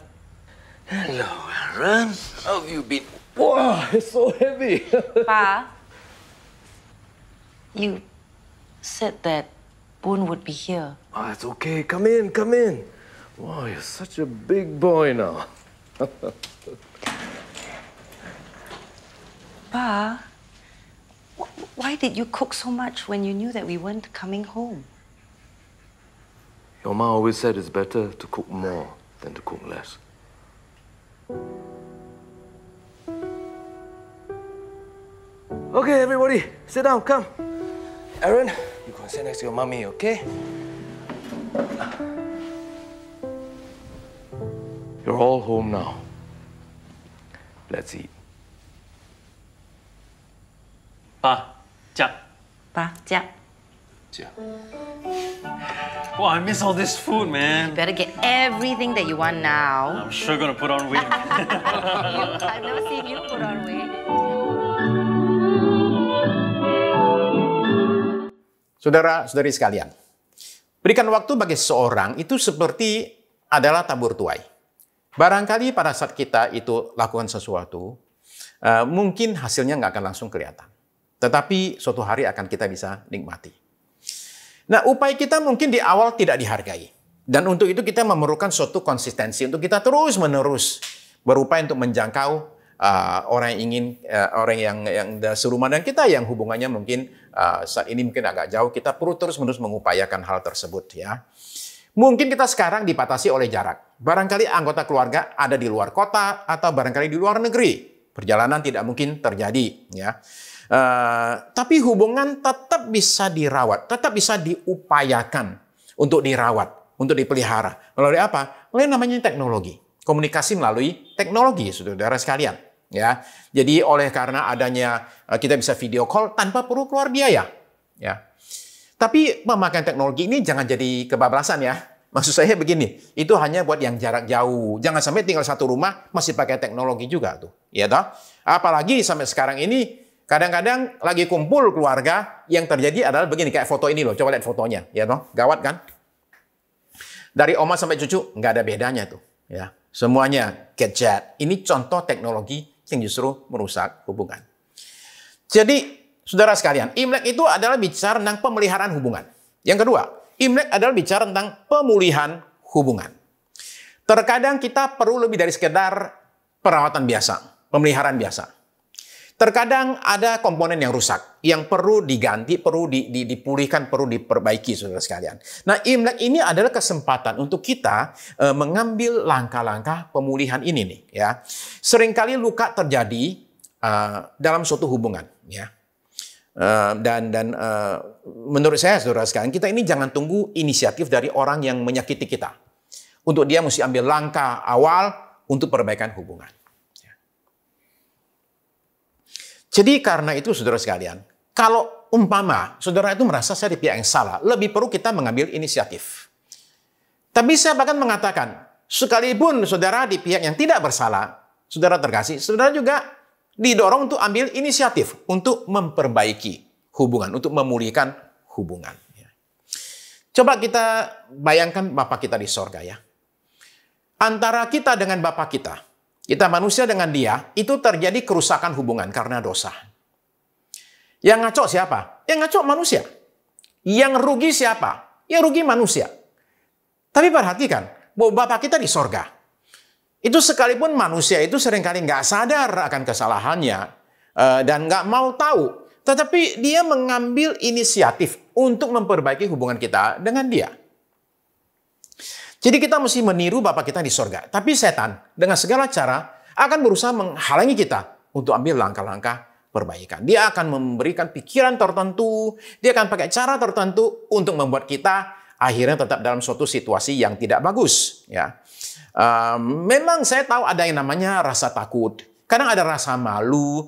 Hello, Aaron. How have you been? Wow, it's so heavy. Pa, you said that Boone would be here. Oh, it's okay. Come in, come in. Wow, you're such a big boy now. Pa, why did you cook so much when you knew that we weren't coming home? Your ma always said it's better to cook more than to cook less. Okay, everybody, sit down, come. Aaron, you go and sit next to your mommy, okay? You're all home now. Let's eat. Pa, Jack. Pa, Jack, Oh, I miss all this food, you man. better get everything that you want now. I'm sure gonna put on weight. I've never seen you put on weight. Saudara-saudari sekalian, berikan waktu bagi seseorang itu seperti adalah tabur tuai. Barangkali pada saat kita itu lakukan sesuatu, mungkin hasilnya nggak akan langsung kelihatan. Tetapi suatu hari akan kita bisa nikmati. Nah, upaya kita mungkin di awal tidak dihargai. Dan untuk itu kita memerlukan suatu konsistensi untuk kita terus-menerus berupaya untuk menjangkau orang yang ingin, orang yang serumah dengan kita, yang hubungannya mungkin saat ini mungkin agak jauh. Kita perlu terus-menerus mengupayakan hal tersebut, ya. Mungkin kita sekarang dibatasi oleh jarak. Barangkali anggota keluarga ada di luar kota atau barangkali di luar negeri. Perjalanan tidak mungkin terjadi, ya. Tapi hubungan tetap bisa dirawat, tetap bisa diupayakan untuk dirawat, untuk dipelihara. Melalui apa? Melalui namanya teknologi. Komunikasi melalui teknologi, saudara sekalian. Ya, jadi oleh karena adanya kita bisa video call tanpa perlu keluar biaya. Ya. Tapi pemakaian teknologi ini jangan jadi kebablasan, ya. Maksud saya begini, itu hanya buat yang jarak jauh. Jangan sampai tinggal satu rumah masih pakai teknologi juga tuh, ya toh. Apalagi sampai sekarang ini kadang-kadang lagi kumpul keluarga, yang terjadi adalah begini, kayak foto ini loh. Coba lihat fotonya, ya toh. Gawat kan? Dari oma sampai cucu nggak ada bedanya tuh, ya. Semuanya gadget. Ini contoh teknologi yang justru merusak hubungan. Jadi, saudara sekalian, Imlek itu adalah bicara tentang pemeliharaan hubungan. Yang kedua, Imlek adalah bicara tentang pemulihan hubungan. Terkadang kita perlu lebih dari sekedar perawatan biasa, pemeliharaan biasa. Terkadang ada komponen yang rusak, yang perlu diganti, perlu dipulihkan, perlu diperbaiki, saudara sekalian. Nah, Imlek ini adalah kesempatan untuk kita mengambil langkah-langkah pemulihan ini nih, ya. Seringkali luka terjadi dalam suatu hubungan, ya. Dan menurut saya, saudara sekalian, kita ini jangan tunggu inisiatif dari orang yang menyakiti kita. Untuk dia mesti ambil langkah awal untuk perbaikan hubungan. Jadi karena itu, saudara sekalian, kalau umpama saudara itu merasa saya di pihak yang salah, lebih perlu kita mengambil inisiatif. Tapi saya bahkan mengatakan, sekalipun saudara di pihak yang tidak bersalah, saudara terkasih, saudara juga didorong untuk ambil inisiatif untuk memperbaiki hubungan, untuk memulihkan hubungan. Coba kita bayangkan Bapak kita di sorga, ya. Antara kita dengan Bapak kita manusia dengan dia, itu terjadi kerusakan hubungan karena dosa. Yang ngaco siapa? Yang ngaco manusia. Yang rugi siapa? Yang rugi manusia. Tapi perhatikan, bahwa Bapa kita di sorga, itu sekalipun manusia itu seringkali nggak sadar akan kesalahannya, dan nggak mau tahu, tetapi dia mengambil inisiatif untuk memperbaiki hubungan kita dengan dia. Jadi kita mesti meniru Bapa kita di sorga. Tapi setan dengan segala cara akan berusaha menghalangi kita untuk ambil langkah-langkah perbaikan. Dia akan memberikan pikiran tertentu, dia akan pakai cara tertentu untuk membuat kita akhirnya tetap dalam suatu situasi yang tidak bagus. Ya, memang saya tahu ada yang namanya rasa takut, kadang ada rasa malu,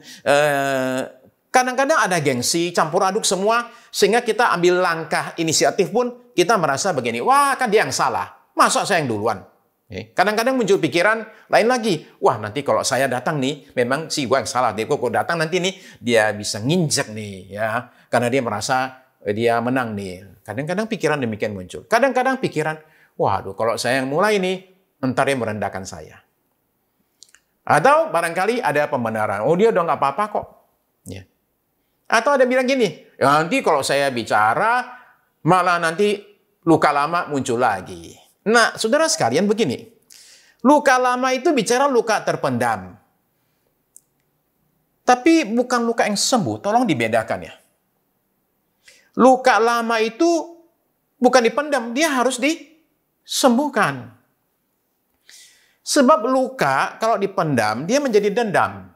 kadang-kadang ada gengsi, campur aduk semua, sehingga kita ambil langkah inisiatif pun kita merasa begini, wah kan dia yang salah. Masa saya yang duluan? Kadang-kadang muncul pikiran lain lagi. Wah, nanti kalau saya datang nih, memang si gue yang salah. Dia kok datang nanti nih, dia bisa nginjek nih, ya. Karena dia merasa dia menang nih. Kadang-kadang pikiran demikian muncul. Kadang-kadang pikiran, waduh, kalau saya yang mulai nih, ntar dia merendahkan saya. Atau barangkali ada pembenaran. Oh, dia udah nggak apa-apa kok. Ya. Atau ada bilang gini, ya, nanti kalau saya bicara, malah nanti luka lama muncul lagi. Nah, saudara sekalian begini, luka lama itu bicara luka terpendam. Tapi bukan luka yang sembuh, tolong dibedakan ya. Luka lama itu bukan dipendam, dia harus disembuhkan. Sebab luka kalau dipendam, dia menjadi dendam.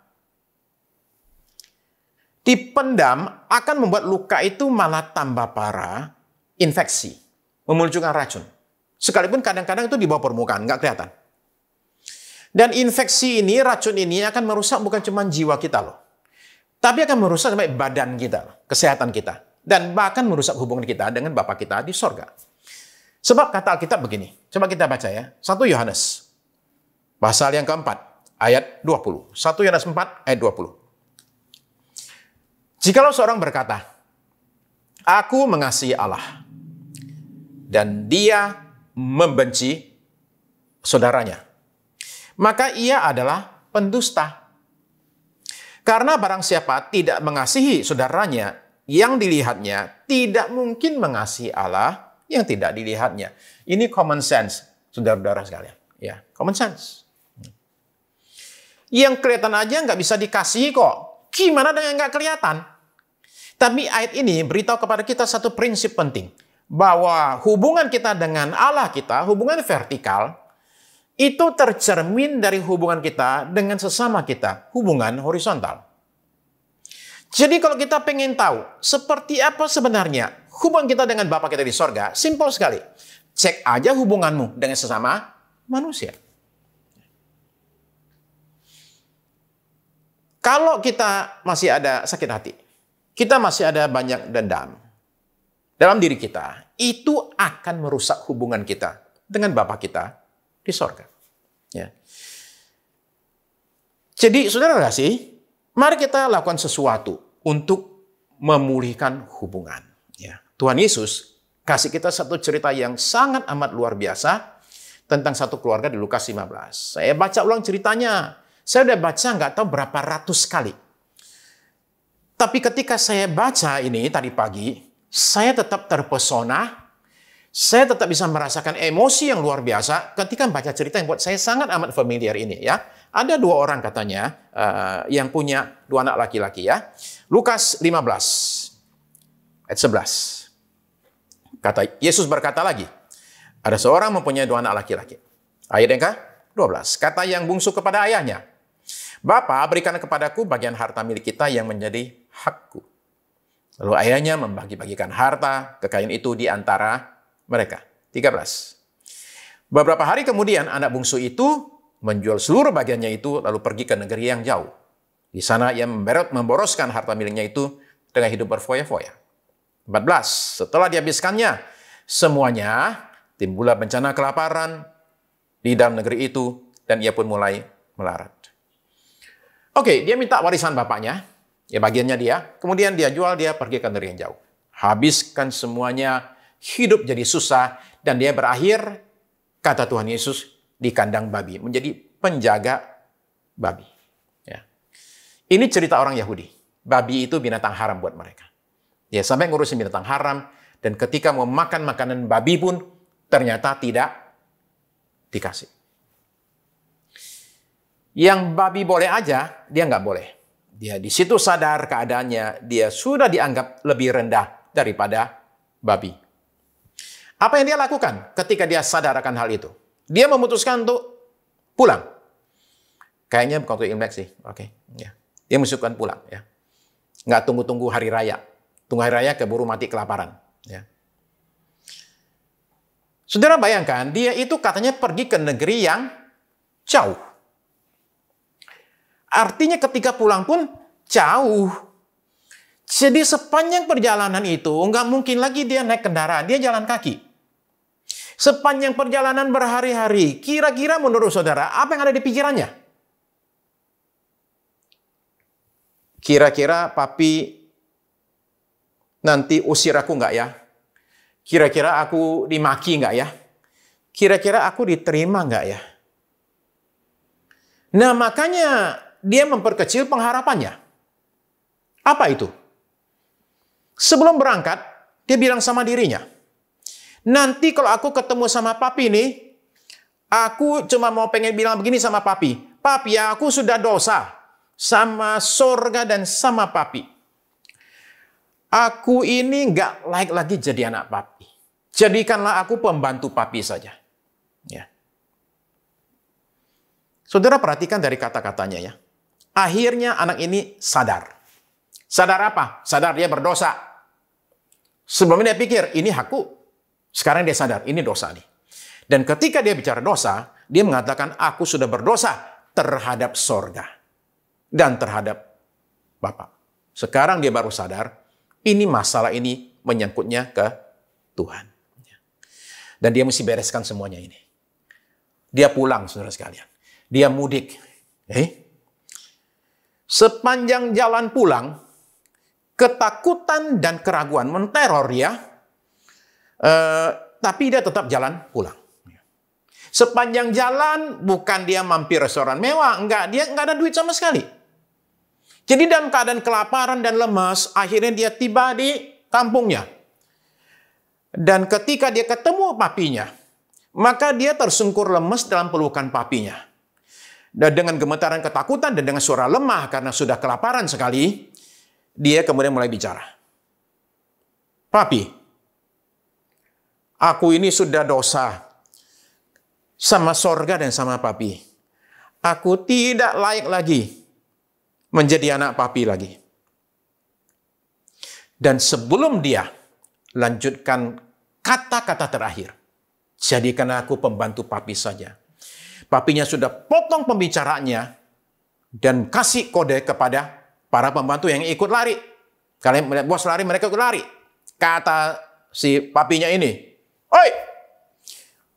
Dipendam akan membuat luka itu malah tambah parah, infeksi, memunculkan racun. Sekalipun kadang-kadang itu di bawah permukaan, nggak kelihatan. Dan infeksi ini, racun ini akan merusak bukan cuma jiwa kita loh. Tapi akan merusak sampai badan kita, kesehatan kita. Dan bahkan merusak hubungan kita dengan Bapa kita di sorga. Sebab kata Alkitab begini, coba kita baca ya. 1 Yohanes, pasal yang keempat, ayat 20. 1 Yohanes 4, ayat 20. Jikalau seorang berkata, aku mengasihi Allah, dan dia membenci saudaranya, maka ia adalah pendusta. Karena barang siapa tidak mengasihi saudaranya yang dilihatnya, tidak mungkin mengasihi Allah yang tidak dilihatnya. Ini common sense, saudara-saudara sekalian. Ya, common sense. Yang kelihatan aja nggak bisa dikasihi kok. Gimana dengan nggak kelihatan? Tapi ayat ini beritahu kepada kita satu prinsip penting. Bahwa hubungan kita dengan Allah kita, hubungan vertikal, itu tercermin dari hubungan kita dengan sesama kita, hubungan horizontal. Jadi kalau kita pengen tahu seperti apa sebenarnya hubungan kita dengan Bapa kita di sorga, simpel sekali. Cek aja hubunganmu dengan sesama manusia. Kalau kita masih ada sakit hati, kita masih ada banyak dendam dalam diri kita, itu akan merusak hubungan kita dengan Bapa kita di sorga. Ya. Jadi, saudara kasih, mari kita lakukan sesuatu untuk memulihkan hubungan. Ya. Tuhan Yesus kasih kita satu cerita yang sangat amat luar biasa tentang satu keluarga di Lukas 15. Saya baca ulang ceritanya. Saya udah baca nggak tahu berapa ratus kali. Tapi ketika saya baca ini tadi pagi, saya tetap terpesona, saya tetap bisa merasakan emosi yang luar biasa ketika membaca cerita yang buat saya sangat amat familiar ini. Ya, ada dua orang katanya yang punya dua anak laki-laki ya. Lukas 15 ayat 11. Kata Yesus berkata lagi, ada seorang mempunyai dua anak laki-laki. Ayat yang ke-12. Kata yang bungsu kepada ayahnya, Bapa, berikan kepadaku bagian harta milik kita yang menjadi hakku. Lalu ayahnya membagi-bagikan harta kekayaan itu di antara mereka. 13. Beberapa hari kemudian anak bungsu itu menjual seluruh bagiannya itu lalu pergi ke negeri yang jauh. Di sana ia memboroskan harta miliknya itu dengan hidup berfoya-foya. 14. Setelah dihabiskannya semuanya, timbullah bencana kelaparan di dalam negeri itu dan ia pun mulai melarat. Oke, dia minta warisan bapaknya. Ya bagiannya dia, kemudian dia jual, dia pergi ke negeri yang jauh. Habiskan semuanya, hidup jadi susah, dan dia berakhir, kata Tuhan Yesus, di kandang babi, menjadi penjaga babi. Ya. Ini cerita orang Yahudi. Babi itu binatang haram buat mereka. Dia sampai ngurusin binatang haram, dan ketika mau makan makanan babi pun, ternyata tidak dikasih. Yang babi boleh aja, dia nggak boleh. Dia di situ sadar keadaannya, dia sudah dianggap lebih rendah daripada babi. Apa yang dia lakukan ketika dia sadar akan hal itu? Dia memutuskan untuk pulang. Kayaknya bukan untuk Imlek sih, oke. Ya. Dia memutuskan pulang. Ya. Nggak tunggu-tunggu hari raya. Tunggu hari raya keburu mati kelaparan. Ya. Saudara bayangkan, dia itu katanya pergi ke negeri yang jauh. Artinya ketika pulang pun jauh. Jadi sepanjang perjalanan itu nggak mungkin lagi dia naik kendaraan, dia jalan kaki. Sepanjang perjalanan berhari-hari, kira-kira menurut saudara apa yang ada di pikirannya? Kira-kira papi nanti usir aku nggak ya? Kira-kira aku dimaki nggak ya? Kira-kira aku diterima nggak ya? Nah makanya dia memperkecil pengharapannya. Apa itu? Sebelum berangkat, dia bilang sama dirinya, nanti kalau aku ketemu sama papi nih, aku cuma mau pengen bilang begini sama papi. Papi, aku sudah dosa sama sorga dan sama papi. Aku ini nggak layak lagi jadi anak papi. Jadikanlah aku pembantu papi saja. Ya. Saudara perhatikan dari kata-katanya ya. Akhirnya anak ini sadar. Sadar apa? Sadar dia berdosa. Sebelumnya dia pikir, ini hakku. Sekarang dia sadar, ini dosa nih. Dan ketika dia bicara dosa, dia mengatakan, aku sudah berdosa terhadap sorga. Dan terhadap Bapa. Sekarang dia baru sadar, ini masalah ini menyangkutnya ke Tuhan. Dan dia mesti bereskan semuanya ini. Dia pulang, saudara sekalian. Dia mudik. Sepanjang jalan pulang, ketakutan dan keraguan menteror dia, tapi dia tetap jalan pulang. Sepanjang jalan bukan dia mampir restoran mewah, enggak, dia enggak ada duit sama sekali. Jadi dalam keadaan kelaparan dan lemas, akhirnya dia tiba di kampungnya. Dan ketika dia ketemu papinya, maka dia tersungkur lemas dalam pelukan papinya. Dan dengan gemetaran ketakutan dan dengan suara lemah karena sudah kelaparan sekali, dia kemudian mulai bicara. Papi, aku ini sudah dosa sama sorga dan sama papi. Aku tidak layak lagi menjadi anak papi lagi. Dan sebelum dia lanjutkan kata-kata terakhir, jadikan aku pembantu papi saja. Papinya sudah potong pembicaraannya dan kasih kode kepada para pembantu yang ikut lari. Kalian melihat bos lari, mereka ikut lari. Kata si papinya ini, "Oi,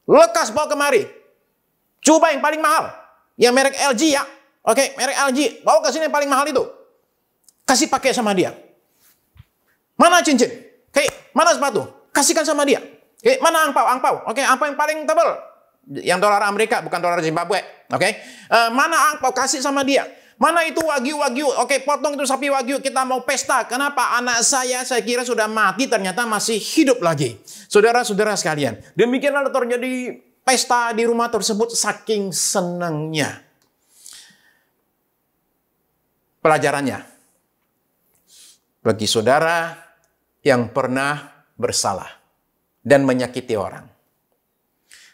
lekas bawa kemari. Coba yang paling mahal. Yang merek LG ya. Oke, merek LG. Bawa ke sini yang paling mahal itu. Kasih pakai sama dia. Mana cincin? Oke, mana sepatu? Kasihkan sama dia. Oke, mana angpau? Oke, angpau yang paling tebal. Yang dolar Amerika, bukan dolar Zimbabwe. Oke, mana angpau? Kasih sama dia. Mana itu wagyu? Oke, potong itu sapi wagyu. Kita mau pesta. Kenapa? Anak saya kira sudah mati, ternyata masih hidup lagi. Saudara-saudara sekalian, demikianlah terjadi pesta di rumah tersebut saking senangnya. Pelajarannya, bagi saudara yang pernah bersalah dan menyakiti orang,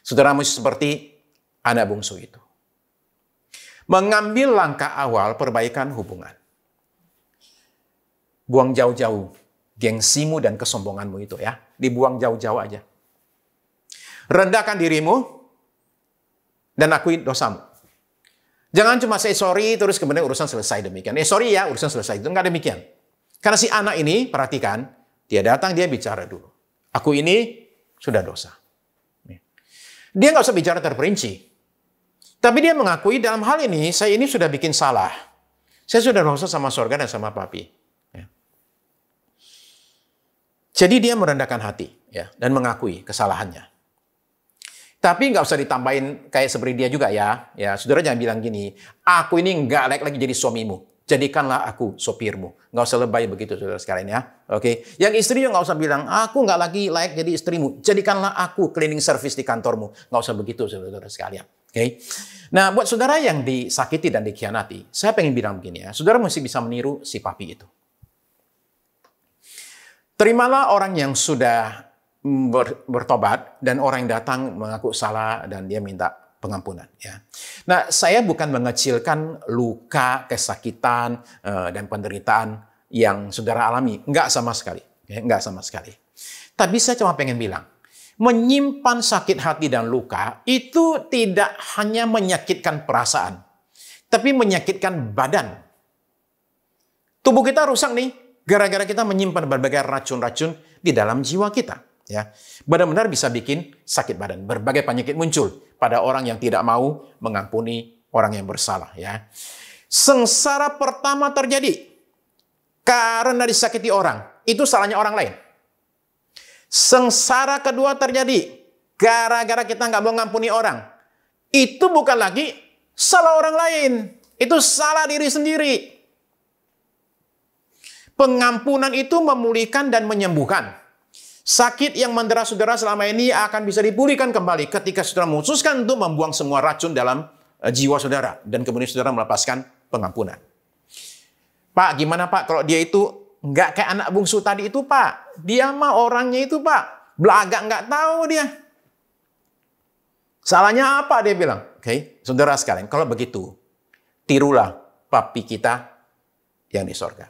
saudara mesti seperti anak bungsu itu. Mengambil langkah awal perbaikan hubungan. Buang jauh-jauh gengsimu dan kesombonganmu itu ya. Dibuang jauh-jauh aja. Rendahkan dirimu dan akui dosamu. Jangan cuma say sorry terus kemudian urusan selesai demikian. Sorry ya, urusan selesai. Itu enggak demikian. Karena si anak ini, perhatikan, dia datang, dia bicara dulu. Aku ini sudah dosa. Dia nggak usah bicara terperinci. Tapi dia mengakui dalam hal ini, saya ini sudah bikin salah. Saya sudah dosa sama sorga dan sama papi. Ya. Jadi dia merendahkan hati ya, dan mengakui kesalahannya. Tapi nggak usah ditambahin kayak seperti dia juga ya. Ya, saudara jangan bilang gini, aku ini nggak layak lagi jadi suamimu. Jadikanlah aku sopirmu. Nggak usah lebay begitu saudara sekalian ya. Oke. Yang istri juga nggak usah bilang, aku nggak lagi layak jadi istrimu. Jadikanlah aku cleaning service di kantormu. Nggak usah begitu saudara sekalian. Oke. Nah, buat saudara yang disakiti dan dikhianati, saya pengen bilang begini ya. Saudara mesti bisa meniru si papi itu. Terimalah orang yang sudah bertobat dan orang yang datang mengaku salah dan dia minta pengampunan ya. Nah, saya bukan mengecilkan luka, kesakitan dan penderitaan yang saudara alami, enggak sama sekali, ya, enggak sama sekali. Tapi saya cuma pengen bilang, menyimpan sakit hati dan luka itu tidak hanya menyakitkan perasaan, tapi menyakitkan badan. Tubuh kita rusak nih gara-gara kita menyimpan berbagai racun-racun di dalam jiwa kita. Ya, benar-benar bisa bikin sakit badan. Berbagai penyakit muncul pada orang yang tidak mau mengampuni orang yang bersalah. Ya, sengsara pertama terjadi karena disakiti orang, itu salahnya orang lain. Sengsara kedua terjadi gara-gara kita nggak mau mengampuni orang, itu bukan lagi salah orang lain, itu salah diri sendiri. Pengampunan itu memulihkan dan menyembuhkan. Sakit yang mendera saudara selama ini akan bisa dipulihkan kembali ketika saudara memutuskan untuk membuang semua racun dalam jiwa saudara. Dan kemudian saudara melepaskan pengampunan. Pak, gimana Pak kalau dia itu nggak kayak anak bungsu tadi itu Pak? Dia mah orangnya itu Pak, belagak nggak tahu dia. Salahnya apa dia bilang? Oke, saudara sekalian, kalau begitu, tirulah papi kita yang di sorga.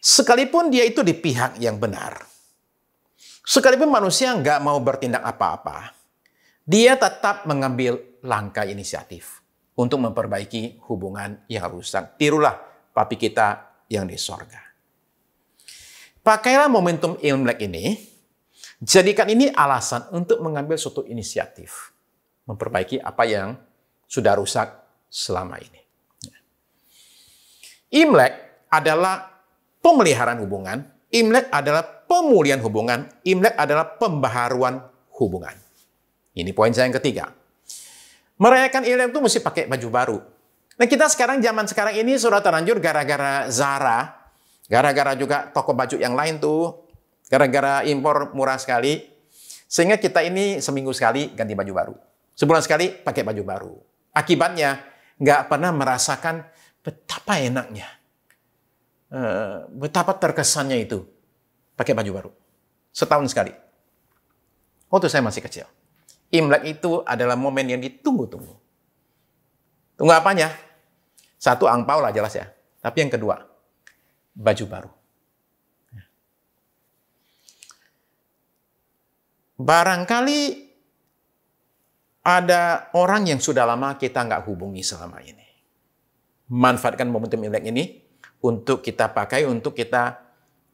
Sekalipun dia itu di pihak yang benar, sekalipun manusia nggak mau bertindak apa-apa, dia tetap mengambil langkah inisiatif untuk memperbaiki hubungan yang rusak. Tirulah papi kita yang di sorga. Pakailah momentum Imlek ini, jadikan ini alasan untuk mengambil suatu inisiatif, memperbaiki apa yang sudah rusak selama ini. Imlek adalah pemeliharaan hubungan, Imlek adalah pemulihan hubungan, Imlek adalah pembaharuan hubungan. Ini poin saya yang ketiga. Merayakan Imlek itu mesti pakai baju baru. Nah kita sekarang, zaman sekarang ini sudah terlanjur gara-gara Zara, gara-gara juga toko baju yang lain tuh, gara-gara impor murah sekali, sehingga kita ini seminggu sekali ganti baju baru. Sebulan sekali pakai baju baru. Akibatnya nggak pernah merasakan betapa enaknya, betapa terkesannya itu pakai baju baru. Setahun sekali. Waktu saya masih kecil. Imlek itu adalah momen yang ditunggu-tunggu. Tunggu apanya? Satu, angpau lah jelas ya. Tapi yang kedua, baju baru. Barangkali ada orang yang sudah lama kita nggak hubungi selama ini. Manfaatkan momentum Imlek ini untuk kita pakai, untuk kita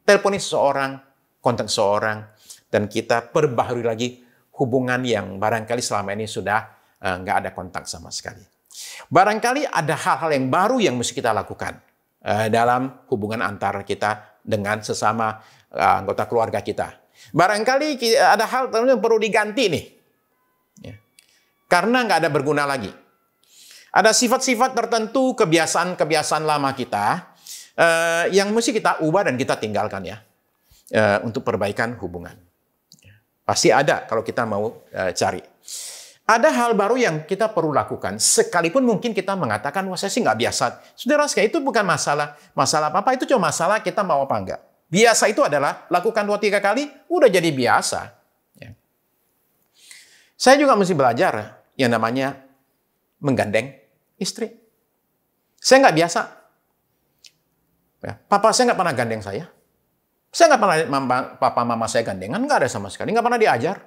telponi seseorang, kontak seseorang, dan kita perbaharui lagi hubungan yang barangkali selama ini sudah nggak ada kontak sama sekali. Barangkali ada hal-hal yang baru yang mesti kita lakukan dalam hubungan antara kita dengan sesama anggota keluarga kita. Barangkali ada hal yang perlu diganti nih. Ya. Karena nggak ada berguna lagi. Ada sifat-sifat tertentu, kebiasaan-kebiasaan lama kita yang mesti kita ubah dan kita tinggalkan ya. Untuk perbaikan hubungan. Pasti ada kalau kita mau cari. Ada hal baru yang kita perlu lakukan. Sekalipun mungkin kita mengatakan, wah saya sih nggak biasa. Saudara sekalian, itu bukan masalah apa-apa. Itu cuma masalah kita mau apa enggak. Biasa itu adalah lakukan 2-3 kali, udah jadi biasa. Ya. Saya juga mesti belajar yang namanya menggandeng istri. Saya nggak biasa. Ya, papa saya nggak pernah gandeng saya. Saya nggak pernah papa mama saya gandengan, nggak ada sama sekali, nggak pernah diajar.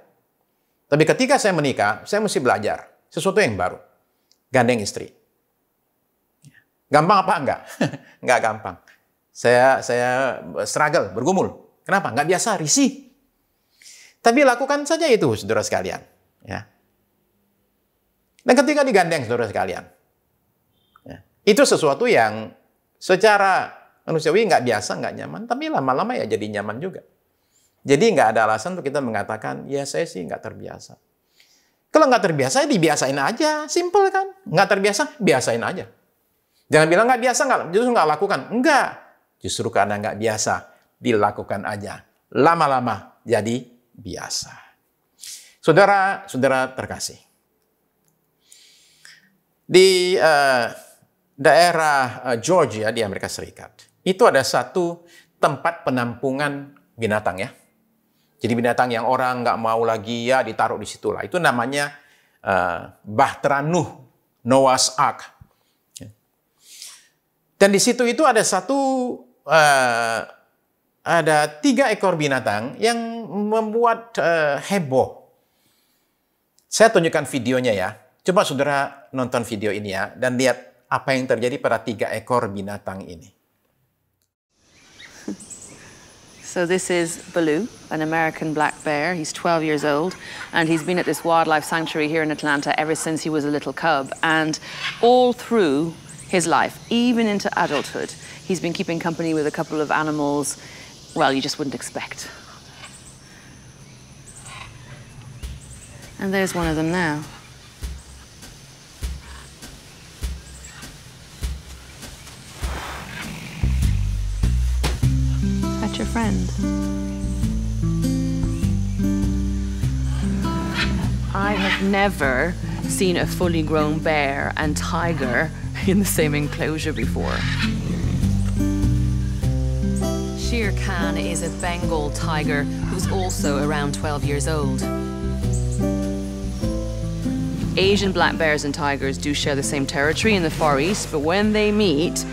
Tapi ketika saya menikah, saya mesti belajar sesuatu yang baru. Gandeng istri. Gampang apa enggak? Enggak gampang. Saya struggle, bergumul. Kenapa? Nggak biasa, risih. Tapi lakukan saja itu, saudara sekalian. Ya. Dan ketika digandeng, saudara sekalian, ya, itu sesuatu yang secara manusiawi nggak biasa, nggak nyaman, tapi lama-lama ya jadi nyaman juga. Jadi nggak ada alasan untuk kita mengatakan, ya saya sih nggak terbiasa. Kalau nggak terbiasa, ya dibiasain aja. Simple kan? Nggak terbiasa, biasain aja. Jangan bilang nggak biasa, justru nggak lakukan. Enggak. Justru karena nggak biasa, dilakukan aja. Lama-lama jadi biasa. Saudara terkasih. Di daerah Georgia di Amerika Serikat, itu ada satu tempat penampungan binatang ya. Jadi binatang yang orang nggak mau lagi ya ditaruh di situ lah. Itu namanya Bahtera Nuh, Noah's Ark. Dan di situ itu ada ada 3 ekor binatang yang membuat heboh. Saya tunjukkan videonya ya. Coba saudara nonton video ini ya dan lihat apa yang terjadi pada 3 ekor binatang ini. So this is Baloo, an American black bear. He's 12 years old, and he's been at this wildlife sanctuary here in Atlanta ever since he was a little cub. And all through his life, even into adulthood, he's been keeping company with a couple of animals, well, you just wouldn't expect. And there's one of them now. Your friend. I have never seen a fully grown bear and tiger in the same enclosure before. Shere Khan is a Bengal tiger who's also around 12 years old. Asian black bears and tigers do share the same territory in the Far East, but when they meet,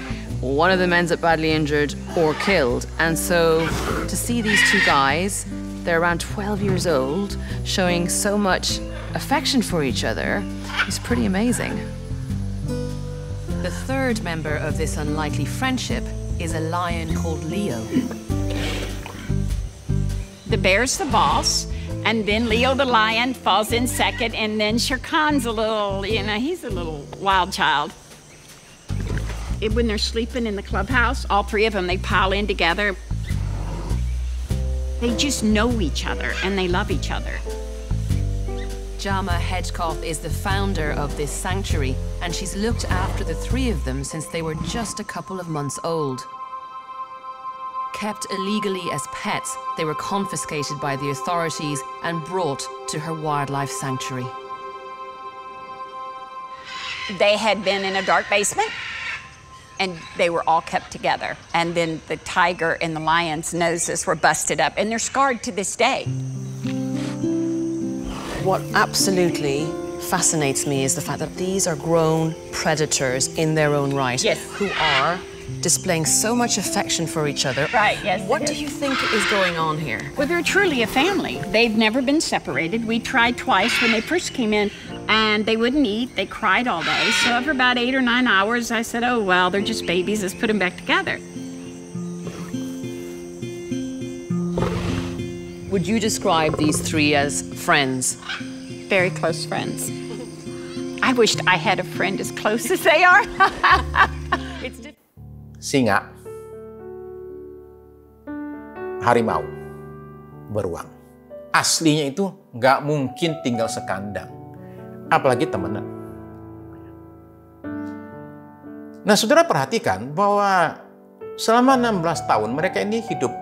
one of them ends up badly injured or killed. And so to see these 2 guys, they're around 12 years old, showing so much affection for each other is pretty amazing. The third member of this unlikely friendship is a lion called Leo. The bear's the boss, and then Leo the lion falls in second, and then Shere Khan's a little, he's a little wild child. When they're sleeping in the clubhouse, all 3 of them, they pile in together. They just know each other, and they love each other. Jama Hedgecoff is the founder of this sanctuary, and she's looked after the three of them since they were just a couple of months old. Kept illegally as pets, they were confiscated by the authorities and brought to her wildlife sanctuary. They had been in a dark basement, and they were all kept together. And then the tiger and the lion's noses were busted up, and they're scarred to this day. What absolutely fascinates me is the fact that these are grown predators in their own right, yes, who are displaying so much affection for each other. Right, yes. What do you think is going on here? Well, they're truly a family. They've never been separated. We tried twice when they first came in, and they wouldn't eat. They cried all day. So after about 8 or 9 hours, I said, oh, well, they're just babies. Let's put them back together. Would you describe these three as friends? Very close friends. I wished I had a friend as close as they are. Singa, harimau, beruang. Aslinya itu nggak mungkin tinggal sekandang, apalagi temenan. Nah, saudara perhatikan bahwa selama 16 tahun mereka ini hidup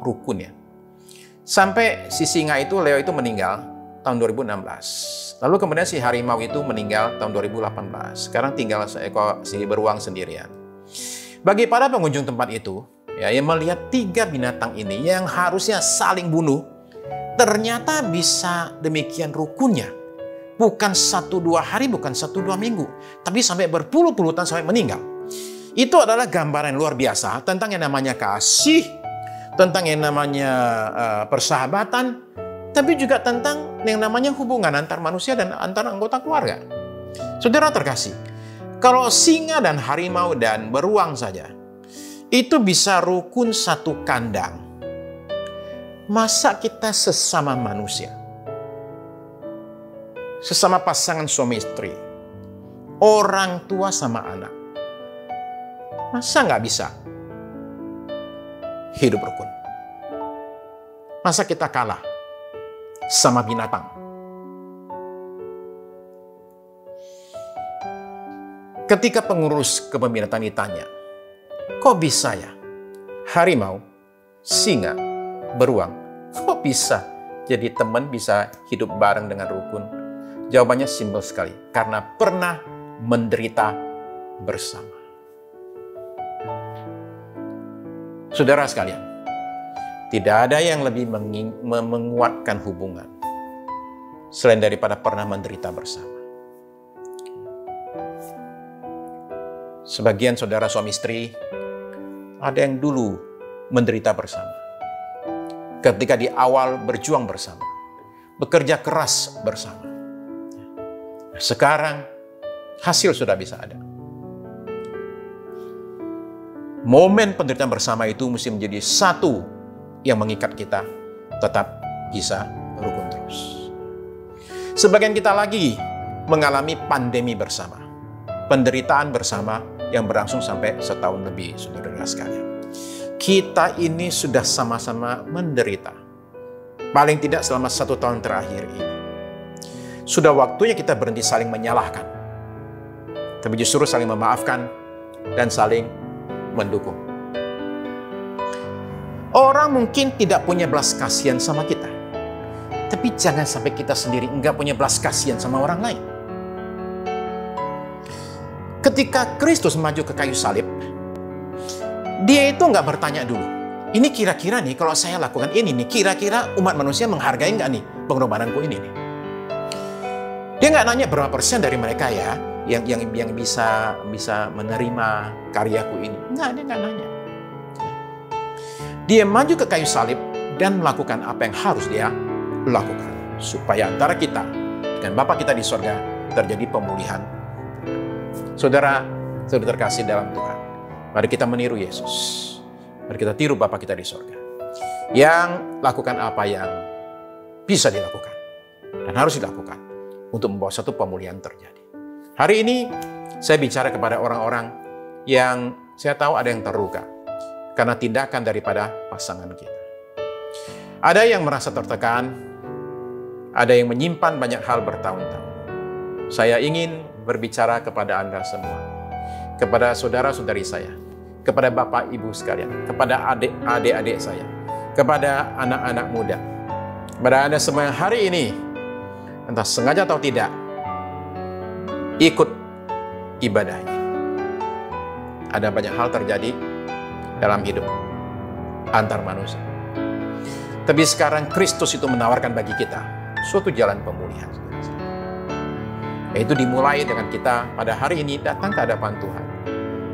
rukun ya. Sampai si singa itu, Leo itu meninggal tahun 2016. Lalu kemudian si harimau itu meninggal tahun 2018. Sekarang tinggal seekor si beruang sendirian. Bagi para pengunjung tempat itu, ya, yang melihat 3 binatang ini yang harusnya saling bunuh, ternyata bisa demikian rukunnya. Bukan 1-2 hari, bukan 1-2 minggu, tapi sampai berpuluh-puluh tahun sampai meninggal. Itu adalah gambaran luar biasa tentang yang namanya kasih, tentang yang namanya persahabatan, tapi juga tentang yang namanya hubungan antar manusia dan antar anggota keluarga. Saudara terkasih, kalau singa dan harimau dan beruang saja, itu bisa rukun satu kandang. Masa kita sesama manusia, sesama pasangan suami istri, orang tua sama anak, masa nggak bisa hidup rukun? Masa kita kalah sama binatang? Ketika pengurus kebun binatang ditanya, kok bisa ya harimau, singa, beruang, kok bisa jadi teman, bisa hidup bareng dengan rukun? Jawabannya simpel sekali, karena pernah menderita bersama. Saudara sekalian, tidak ada yang lebih menguatkan hubungan selain daripada pernah menderita bersama. Sebagian saudara suami istri, ada yang dulu menderita bersama. Ketika di awal berjuang bersama, bekerja keras bersama. Sekarang hasil sudah bisa ada. Momen penderitaan bersama itu mesti menjadi satu yang mengikat kita tetap bisa rukun terus. Sebagian kita lagi mengalami pandemi bersama, penderitaan bersama yang berlangsung sampai setahun lebih, saudara sekalian. Kita ini sudah sama-sama menderita, paling tidak selama 1 tahun terakhir ini. Sudah waktunya kita berhenti saling menyalahkan, tapi justru saling memaafkan dan saling mendukung. Orang mungkin tidak punya belas kasihan sama kita, tapi jangan sampai kita sendiri enggak punya belas kasihan sama orang lain. Ketika Kristus maju ke kayu salib, dia itu nggak bertanya dulu, ini kira-kira nih kalau saya lakukan ini nih, kira-kira umat manusia menghargai nggak nih pengorbananku ini nih? Dia nggak nanya berapa persen dari mereka ya yang bisa menerima karyaku ini. Nggak, dia nggak nanya. Dia maju ke kayu salib dan melakukan apa yang harus dia lakukan supaya antara kita dengan Bapa kita di sorga terjadi pemulihan. Saudara terkasih dalam Tuhan, mari kita meniru Yesus. Mari kita tiru Bapa kita di sorga, yang lakukan apa yang bisa dilakukan dan harus dilakukan untuk membawa satu pemulihan terjadi. Hari ini saya bicara kepada orang-orang yang saya tahu ada yang terluka karena tindakan daripada pasangan kita. Ada yang merasa tertekan, Ada yang menyimpan banyak hal bertahun-tahun. Saya ingin berbicara kepada Anda semua, kepada saudara-saudari saya, kepada Bapak Ibu sekalian, kepada adik-adik saya, kepada anak-anak muda, kepada Anda semua yang hari ini, entah sengaja atau tidak, ikut ibadah ini. Ada banyak hal terjadi dalam hidup antar manusia. Tapi sekarang Kristus itu menawarkan bagi kita suatu jalan pemulihan. Yaitu dimulai dengan kita pada hari ini datang ke hadapan Tuhan.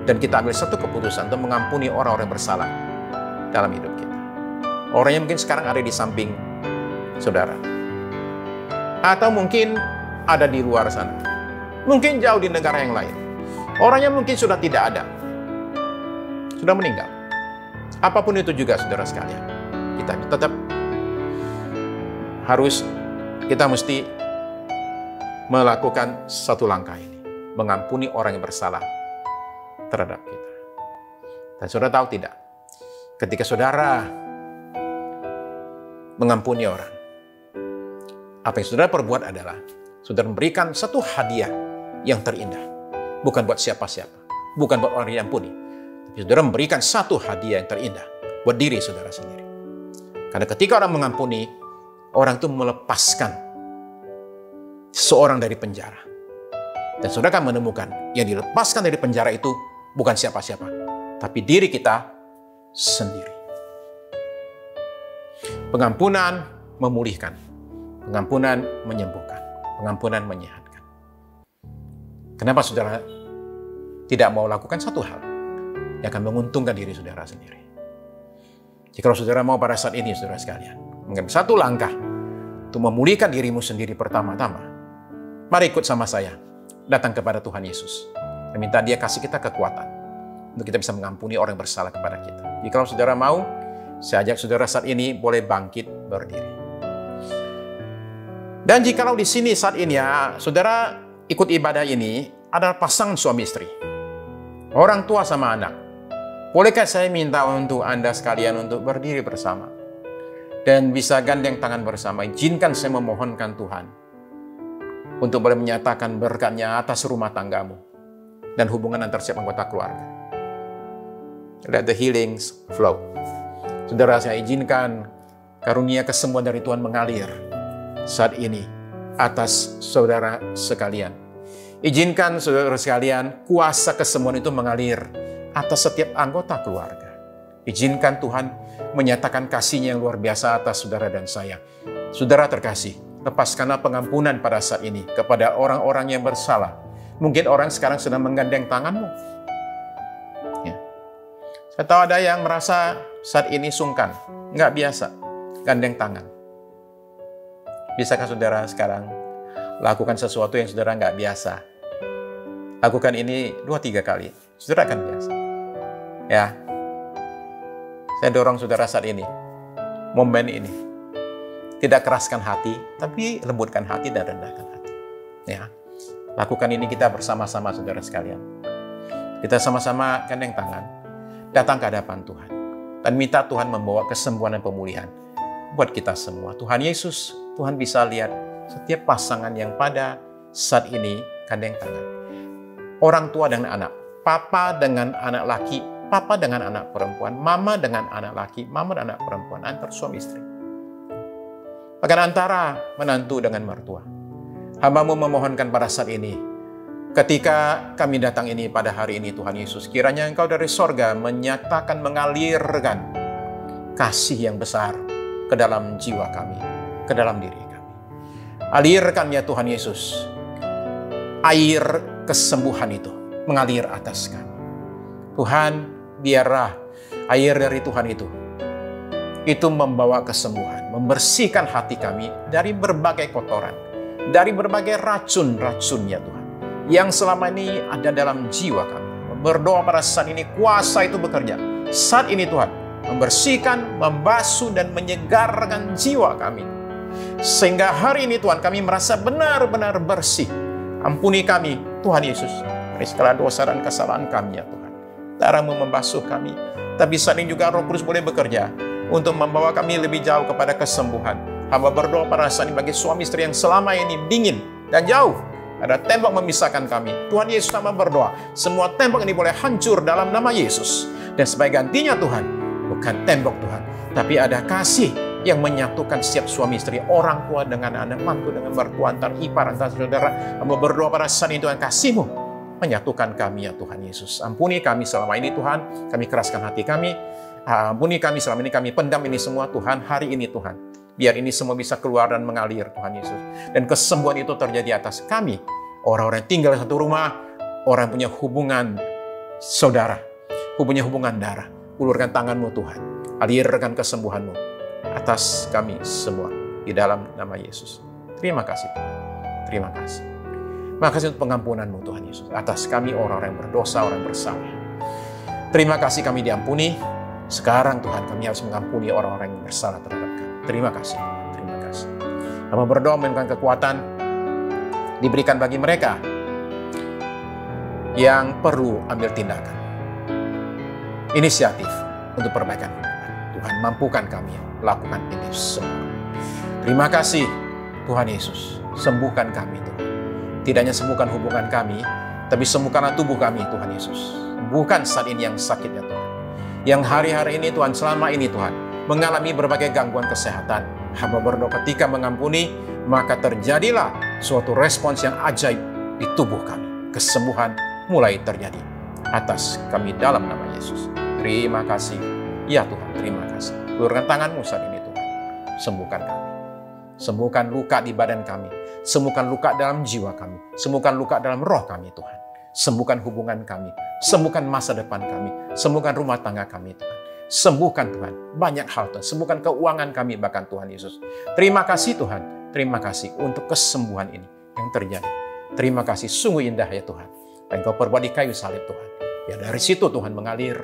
Dan kita ambil satu keputusan untuk mengampuni orang-orang bersalah dalam hidup kita. Orang yang mungkin sekarang ada di samping saudara. Atau mungkin ada di luar sana. Mungkin jauh di negara yang lain. Orangnya mungkin sudah tidak ada. Sudah meninggal. Apapun itu juga saudara sekalian. Kita tetap kita mesti melakukan satu langkah ini. Mengampuni orang yang bersalah terhadap kita. Dan saudara tahu tidak? Ketika saudara mengampuni orang, apa yang saudara perbuat adalah saudara memberikan satu hadiah yang terindah. Bukan buat siapa-siapa. Bukan buat orang yang diampuni. Tapi saudara memberikan satu hadiah yang terindah buat diri saudara sendiri. Karena ketika orang mengampuni, orang itu melepaskan seorang dari penjara. Dan saudara akan menemukan yang dilepaskan dari penjara itu bukan siapa-siapa, tapi diri kita sendiri. Pengampunan memulihkan. Pengampunan menyembuhkan. Pengampunan menyehatkan. Kenapa saudara tidak mau lakukan satu hal yang akan menguntungkan diri saudara sendiri? Jika saudara mau pada saat ini, saudara sekalian, mengambil satu langkah untuk memulihkan dirimu sendiri pertama-tama, mari ikut sama saya datang kepada Tuhan Yesus dan minta Dia kasih kita kekuatan untuk kita bisa mengampuni orang yang bersalah kepada kita. Jika saudara mau, saya ajak saudara saat ini boleh bangkit berdiri. Dan jikalau di sini saat ini ya, saudara ikut ibadah ini adalah pasangan suami istri, orang tua sama anak. Bolehkah saya minta untuk Anda sekalian untuk berdiri bersama dan bisa gandeng tangan bersama? Izinkan saya memohonkan Tuhan untuk boleh menyatakan berkat-Nya atas rumah tanggamu dan hubungan antar setiap anggota keluarga. Let the healings flow. Saudara, saya izinkan karunia kesembuhan dari Tuhan mengalir saat ini atas saudara sekalian. Izinkan saudara sekalian kuasa kesembuhan itu mengalir atas setiap anggota keluarga. Izinkan Tuhan menyatakan kasih-Nya yang luar biasa atas saudara dan saya. Saudara terkasih, lepaskanlah pengampunan pada saat ini kepada orang-orang yang bersalah. Mungkin orang sekarang sedang menggandeng tanganmu. Ya. Saya tahu ada yang merasa saat ini sungkan, nggak biasa gandeng tangan. Bisakah saudara sekarang lakukan sesuatu yang saudara nggak biasa? Lakukan ini 2-3 kali, saudara akan biasa. Ya, saya dorong saudara saat ini, momen ini, tidak keraskan hati, tapi lembutkan hati dan rendahkan hati. Ya, lakukan ini kita bersama-sama saudara sekalian. Kita sama-sama gandeng tangan, datang ke hadapan Tuhan, dan minta Tuhan membawa kesembuhan dan pemulihan buat kita semua. Tuhan Yesus, Tuhan bisa lihat setiap pasangan yang pada saat ini gandeng tangan. Orang tua dengan anak, papa dengan anak laki, papa dengan anak perempuan, mama dengan anak laki, mama dan anak perempuan, antar suami istri. Bahkan antara menantu dengan mertua. Hamba-Mu memohonkan pada saat ini, ketika kami datang ini pada hari ini Tuhan Yesus, kiranya Engkau dari sorga menyatakan, mengalirkan kasih yang besar ke dalam jiwa kami, ke dalam diri kami. Alirkan ya Tuhan Yesus, air kesembuhan itu mengalir atas kami. Tuhan, biarlah air dari Tuhan itu membawa kesembuhan, membersihkan hati kami dari berbagai kotoran, dari berbagai racun-racunnya Tuhan, yang selama ini ada dalam jiwa kami. Berdoa pada saat ini, kuasa itu bekerja. Saat ini Tuhan, membersihkan, membasuh, dan menyegarkan jiwa kami. Sehingga hari ini Tuhan, kami merasa benar-benar bersih. Ampuni kami, Tuhan Yesus, dari segala dosa dan kesalahan kami ya Tuhan. Darah-Mu membasuh kami. Tapi saat ini juga Roh Kudus boleh bekerja untuk membawa kami lebih jauh kepada kesembuhan, Hamba berdoa pada saat ini bagi suami istri yang selama ini dingin dan jauh. Ada tembok memisahkan kami. Tuhan Yesus, hamba berdoa, semua tembok ini boleh hancur dalam nama Yesus. Dan sebagai gantinya Tuhan, bukan tembok Tuhan, tapi ada kasih yang menyatukan setiap suami istri, orang tua dengan anak, mantu dengan mertua, antar ipar, antar saudara. Hamba berdoa pada saat ini Tuhan, kasih-Mu menyatukan kami ya Tuhan Yesus. Ampuni kami selama ini Tuhan, kami keraskan hati kami. Ampuni kami selama ini, kami pendam ini semua Tuhan. Hari ini Tuhan, biar ini semua bisa keluar dan mengalir Tuhan Yesus. Dan kesembuhan itu terjadi atas kami. Orang-orang yang tinggal di satu rumah, orang yang punya hubungan saudara, punya hubungan darah. Ulurkan tangan-Mu Tuhan, alirkan kesembuhan-Mu atas kami semua di dalam nama Yesus. Terima kasih Tuhan. Terima kasih. Terima kasih untuk pengampunan-Mu Tuhan Yesus atas kami orang-orang yang berdosa, orang yang bersalah. Terima kasih kami diampuni. Sekarang Tuhan, kami harus mengampuni orang-orang yang bersalah terhadap kami. Terima kasih. Terima kasih. Kami berdoa meminta kekuatan diberikan bagi mereka yang perlu ambil tindakan, inisiatif untuk perbaikan hubungan. Tuhan, mampukan kami lakukan ini semua. Terima kasih Tuhan Yesus. Sembuhkan kami Tuhan. Tidak hanya sembuhkan hubungan kami, tapi sembuhkanlah tubuh kami Tuhan Yesus. Bukan saat ini yang sakitnya Tuhan. Yang hari-hari ini Tuhan, selama ini Tuhan, mengalami berbagai gangguan kesehatan. Hamba berdoa ketika mengampuni, maka terjadilah suatu respons yang ajaib di tubuh kami. Kesembuhan mulai terjadi atas kami dalam nama Yesus. Terima kasih. Ya Tuhan, terima kasih. Ulurkan tangan-Mu saat ini Tuhan. Sembuhkan kami. Sembuhkan luka di badan kami. Sembuhkan luka dalam jiwa kami. Sembuhkan luka dalam roh kami Tuhan. Sembuhkan hubungan kami. Sembuhkan masa depan kami. Sembuhkan rumah tangga kami Tuhan. Sembuhkan Tuhan. Banyak hal Tuhan. Sembuhkan keuangan kami bahkan Tuhan Yesus. Terima kasih Tuhan. Terima kasih untuk kesembuhan ini yang terjadi. Terima kasih. Sungguh indah ya Tuhan. Dan Kau perbuat di kayu salib Tuhan. Ya dari situ Tuhan mengalir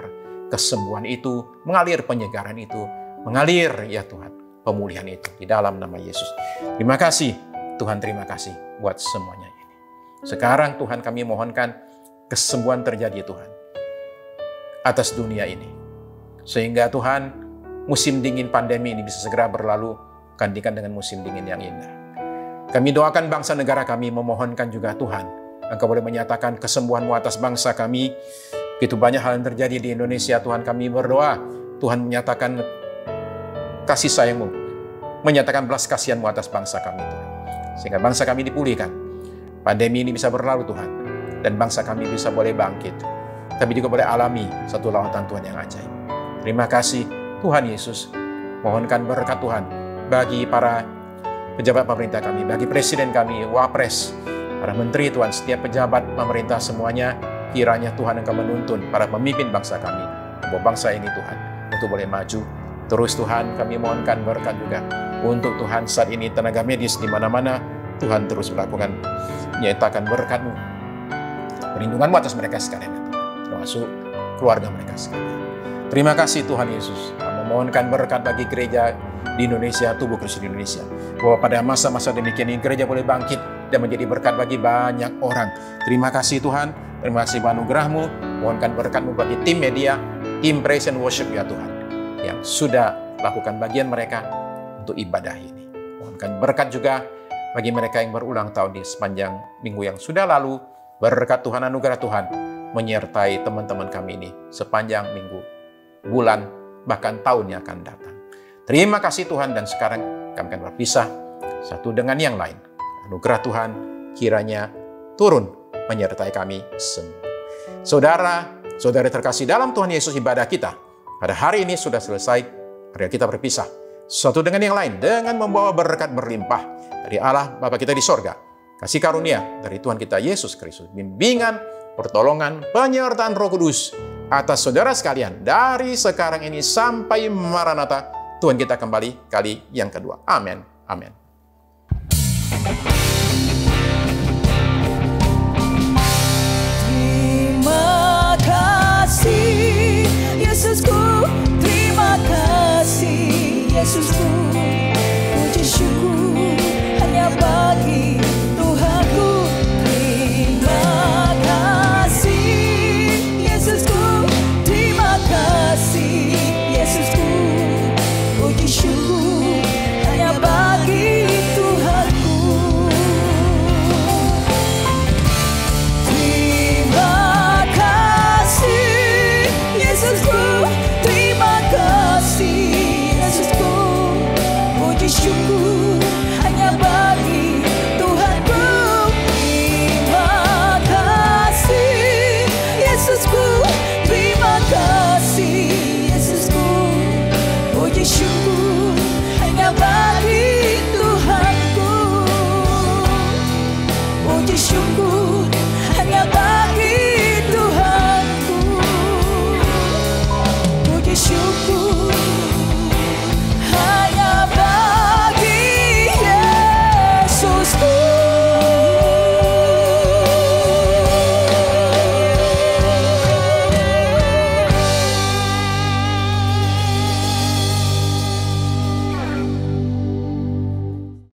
kesembuhan itu. Mengalir penyegaran itu. Mengalir ya Tuhan. Pemulihan itu. Di dalam nama Yesus. Terima kasih. Tuhan terima kasih buat semuanya ini. Sekarang Tuhan kami mohonkan kesembuhan terjadi Tuhan atas dunia ini. Sehingga Tuhan musim dingin pandemi ini bisa segera berlalu gantikan dengan musim dingin yang indah. Kami doakan bangsa negara kami, memohonkan juga Tuhan Engkau boleh menyatakan kesembuhan-Mu atas bangsa kami. Begitu banyak hal yang terjadi di Indonesia Tuhan, kami berdoa Tuhan menyatakan kasih sayang-Mu, menyatakan belas kasihan-Mu atas bangsa kami Tuhan. Sehingga bangsa kami dipulihkan. Pandemi ini bisa berlalu Tuhan. Dan bangsa kami bisa boleh bangkit. Tapi juga boleh alami satu lawatan Tuhan yang ajaib. Terima kasih Tuhan Yesus. Mohonkan berkat Tuhan bagi para pejabat pemerintah kami, bagi presiden kami, wapres, para menteri Tuhan, setiap pejabat pemerintah semuanya. Kiranya Tuhan Engkau menuntun para pemimpin bangsa kami, bahwa bangsa ini Tuhan, untuk boleh maju. Terus Tuhan kami mohonkan berkat juga untuk Tuhan saat ini tenaga medis di mana-mana. Tuhan terus melakukan menyatakan berkat-Mu, perlindungan-Mu atas mereka sekalian, termasuk keluarga mereka sekalian. Terima kasih Tuhan Yesus. Kami memohonkan berkat bagi gereja di Indonesia, tubuh Kristus di Indonesia, bahwa pada masa-masa demikian ini gereja boleh bangkit dan menjadi berkat bagi banyak orang. Terima kasih Tuhan. Terima kasih anugerah-Mu. Mohonkan berkat-Mu bagi tim media, tim praise and worship ya Tuhan, yang sudah lakukan bagian mereka untuk ibadah ini. Mohonkan berkat juga bagi mereka yang berulang tahun di sepanjang minggu yang sudah lalu. Berkat Tuhan, anugerah Tuhan menyertai teman-teman kami ini sepanjang minggu, bulan, bahkan tahun yang akan datang. Terima kasih Tuhan, dan sekarang kami akan berpisah satu dengan yang lain. Anugerah Tuhan kiranya turun menyertai kami semua. Saudara-saudari terkasih dalam Tuhan Yesus, ibadah kita pada hari ini sudah selesai. Mari kita berpisah satu dengan yang lain dengan membawa berkat berlimpah dari Allah Bapa kita di sorga, kasih karunia dari Tuhan kita Yesus Kristus, bimbingan, pertolongan, penyertaan Roh Kudus atas saudara sekalian dari sekarang ini sampai Maranatha, Tuhan kita kembali kali yang kedua. Amin. Amin. Terima kasih Yesusku, terima kasih Yesusku, puji syukur.